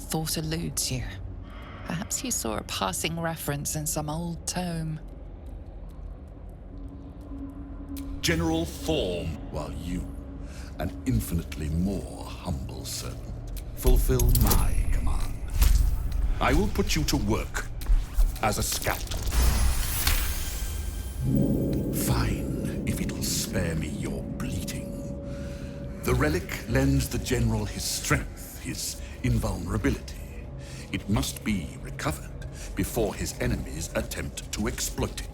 thought eludes you. Perhaps you saw a passing reference in some old tome. General Form, while you, an infinitely more humble servant, fulfill my command. I will put you to work as a scout. Fine, if it'll spare me your bleating. The relic lends the General his strength, his invulnerability. It must be recovered before his enemies attempt to exploit it.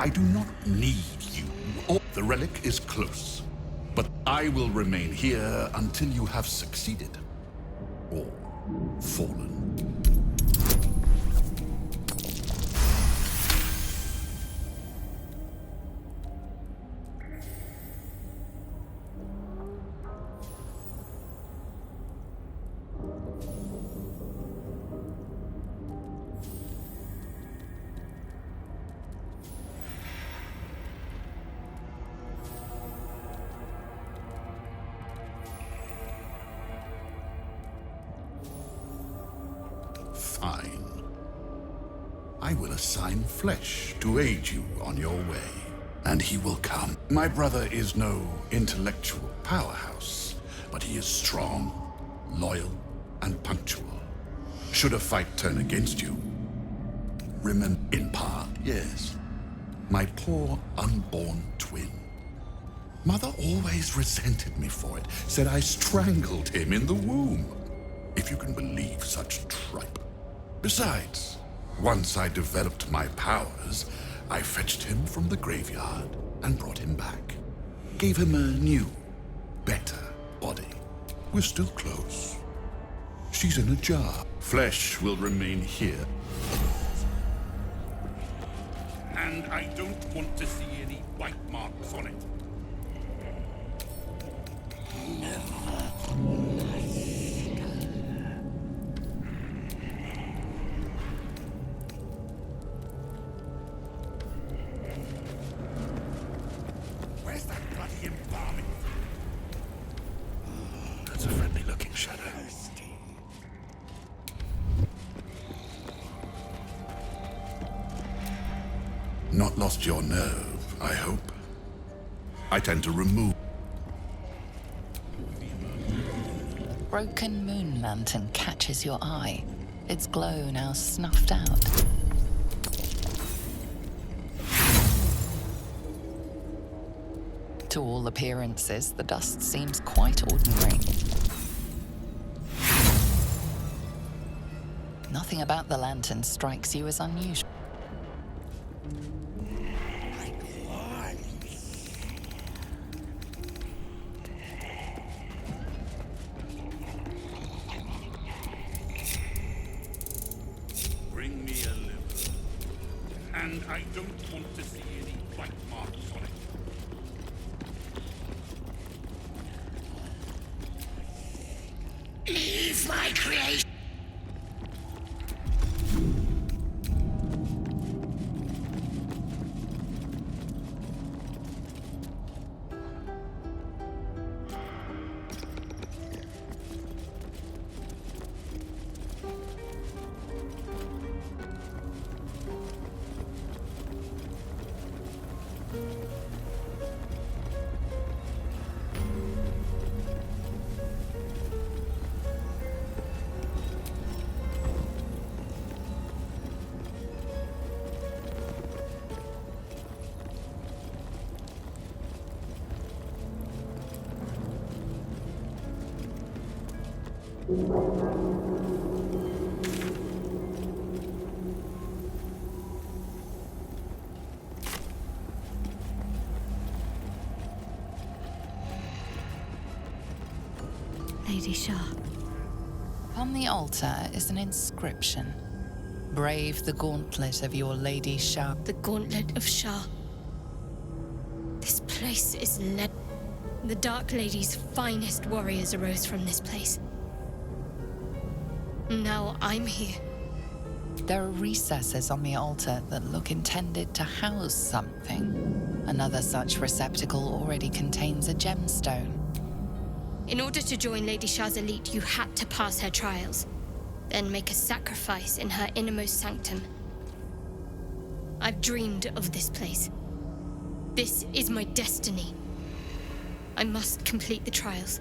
I do not need you. The relic is close, but I will remain here until you have succeeded or fallen. Fine. I will assign Flesh to aid you on your way, and he will come. My brother is no intellectual powerhouse, but he is strong, loyal, and punctual. Should a fight turn against you, remember, in part, yes, my poor unborn twin. Mother always resented me for it, said I strangled him in the womb. If you can believe such tripe. Besides, once I developed my powers, I fetched him from the graveyard and brought him back. Gave him a new, better body. We're still close. She's in a jar. Flesh will remain here. And I don't want to see any white marks on it. Where's that bloody embalming? That's a friendly-looking shadow. Not lost your nerve, I hope. I tend to remove. Broken moon lantern catches your eye, its glow now snuffed out. To all appearances, the dust seems quite ordinary. Nothing about the lantern strikes you as unusual. Bring me a liver. And I don't want to see any white marks on it. Leave my creation. Lady Shah. On the altar is an inscription. Brave the gauntlet of your Lady Shah. The Gauntlet of Shah. This place is The Dark Lady's finest warriors arose from this place. Now I'm here. There are recesses on the altar that look intended to house something. Another such receptacle already contains a gemstone. In order to join Lady Shah's elite, you had to pass her trials, then make a sacrifice in her innermost sanctum. I've dreamed of this place. This is my destiny. I must complete the trials.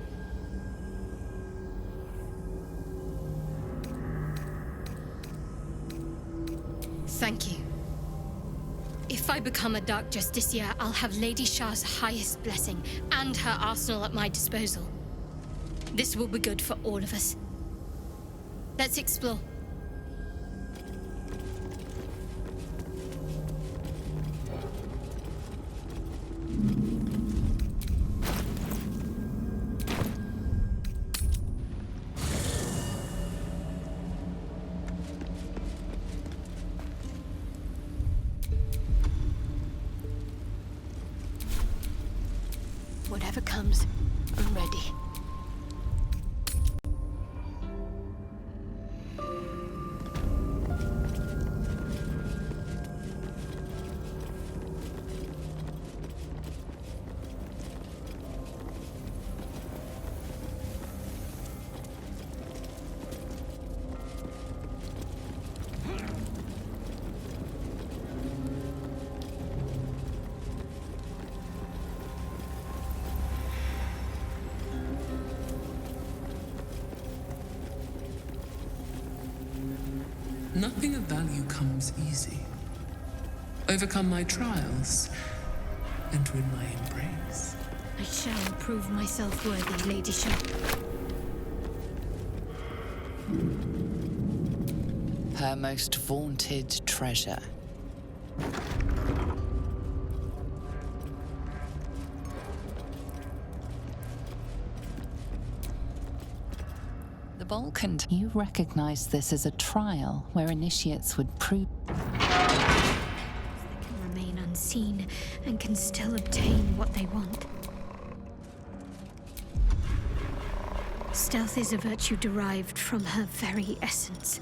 Thank you. If I become a Dark Justiciar, I'll have Lady Shah's highest blessing and her arsenal at my disposal. This will be good for all of us. Let's explore. Whatever comes, I'm ready. Nothing of value comes easy. Overcome my trials, and win my embrace. I shall prove myself worthy, Lady Shah. Her most vaunted treasure. The Vulcan, you recognize this as a trial where initiates would prove. They can remain unseen and can still obtain what they want. Stealth is a virtue derived from her very essence.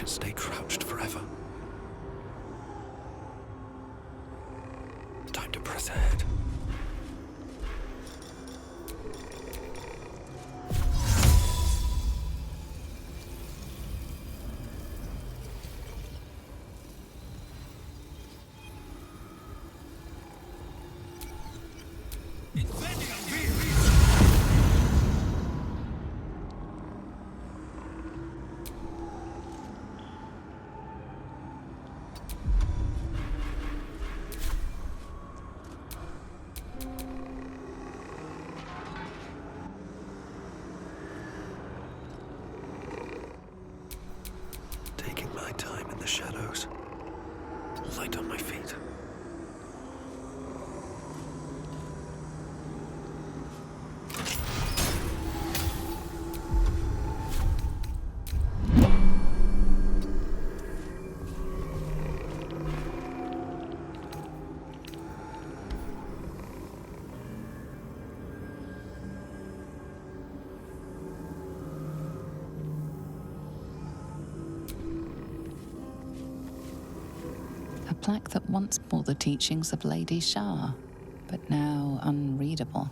should stay crouched forever. Time to press ahead. Taking my time in the shadows. Light on my feet. A plaque that once bore the teachings of Lady Shah, but now unreadable.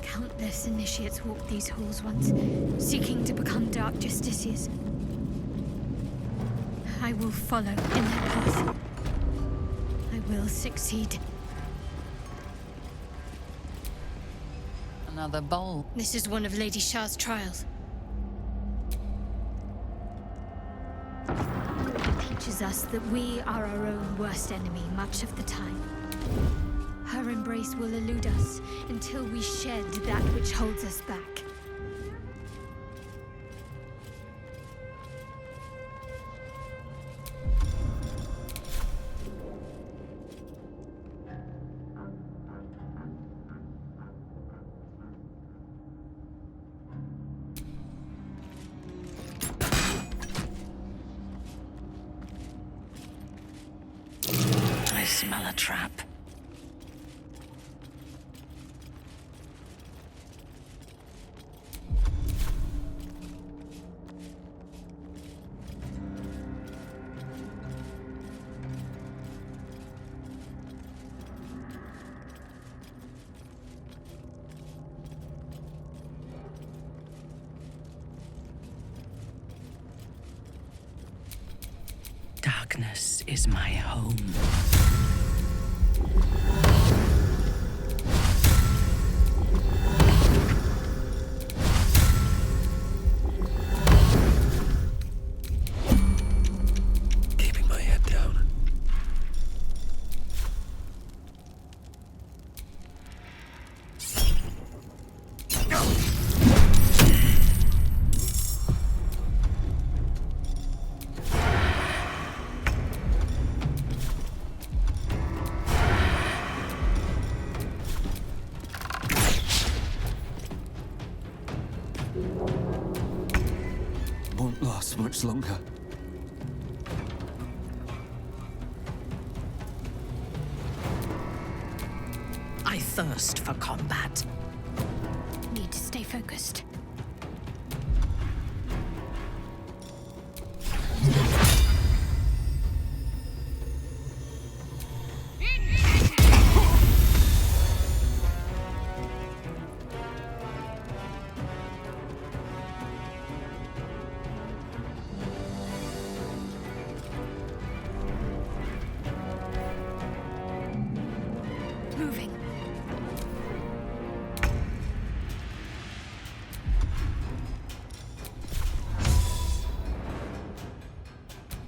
Countless initiates walked these halls once, seeking to become dark justiciars. I will follow in their path. I will succeed. Another bowl. This is one of Lady Shah's trials. It teaches us that we are our own worst enemy much of the time. Her embrace will elude us until we shed that which holds us back. I smell a trap. Darkness is my home. Keeping my head down. Won't last much longer. I thirst for combat. Need to stay focused. Moving.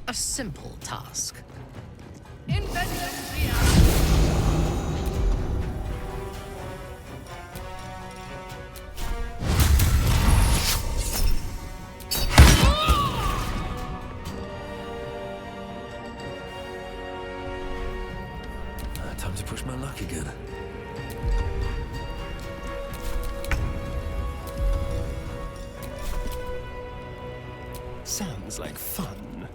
A simple task. Time to push my luck again. Sounds like fun.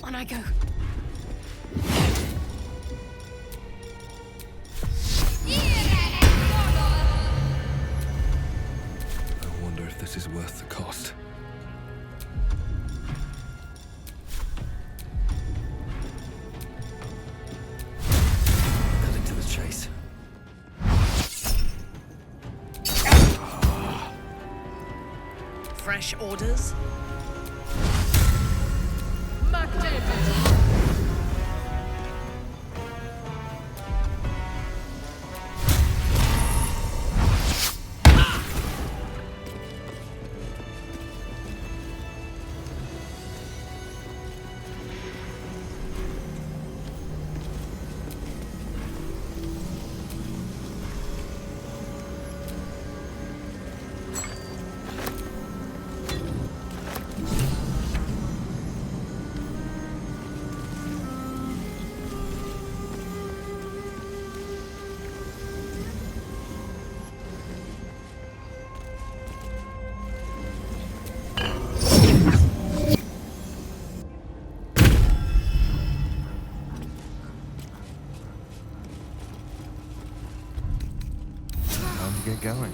On I go. I wonder if this is worth the cost. Cutting to the chase. Fresh orders? Get going.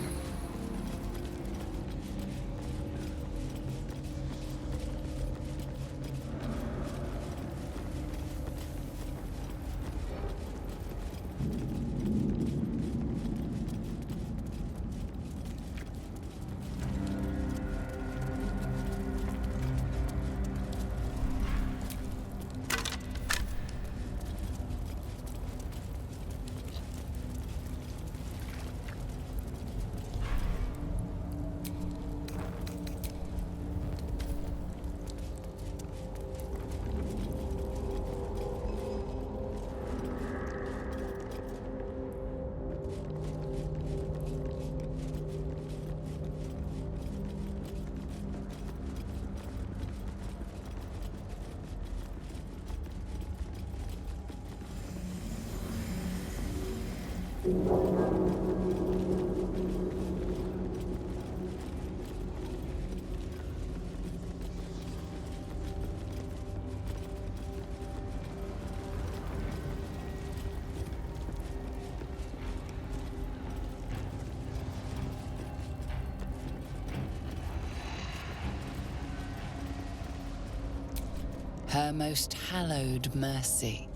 Her most hallowed mercy.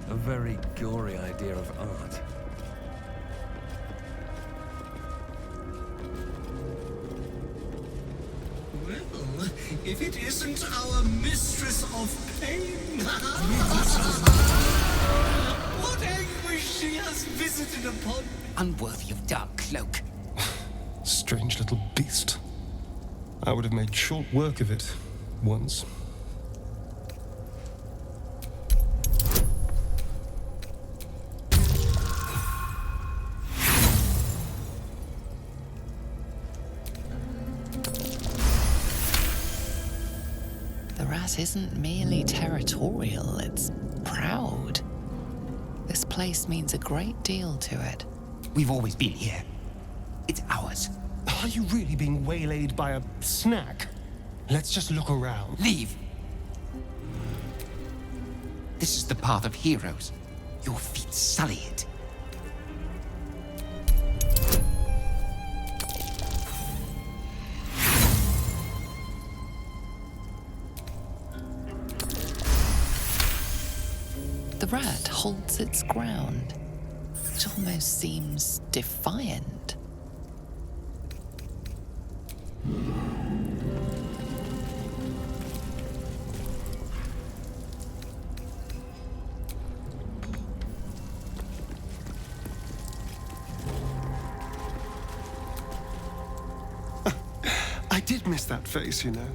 A very gory idea of art. Well, if it isn't our mistress of pain. What anguish she has visited upon me. Unworthy of dark cloak. Strange little beast. I would have made short work of it once. The rat isn't merely territorial, it's proud. This place means a great deal to it. We've always been here. It's ours. Are you really being waylaid by a snack? Let's just look around. Leave. This is the path of heroes. Your feet sully it. The rat holds its ground. It almost seems defiant. I did miss that face, you know.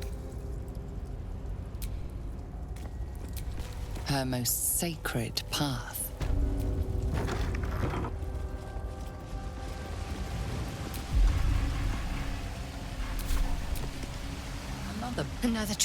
Her most sacred path. Another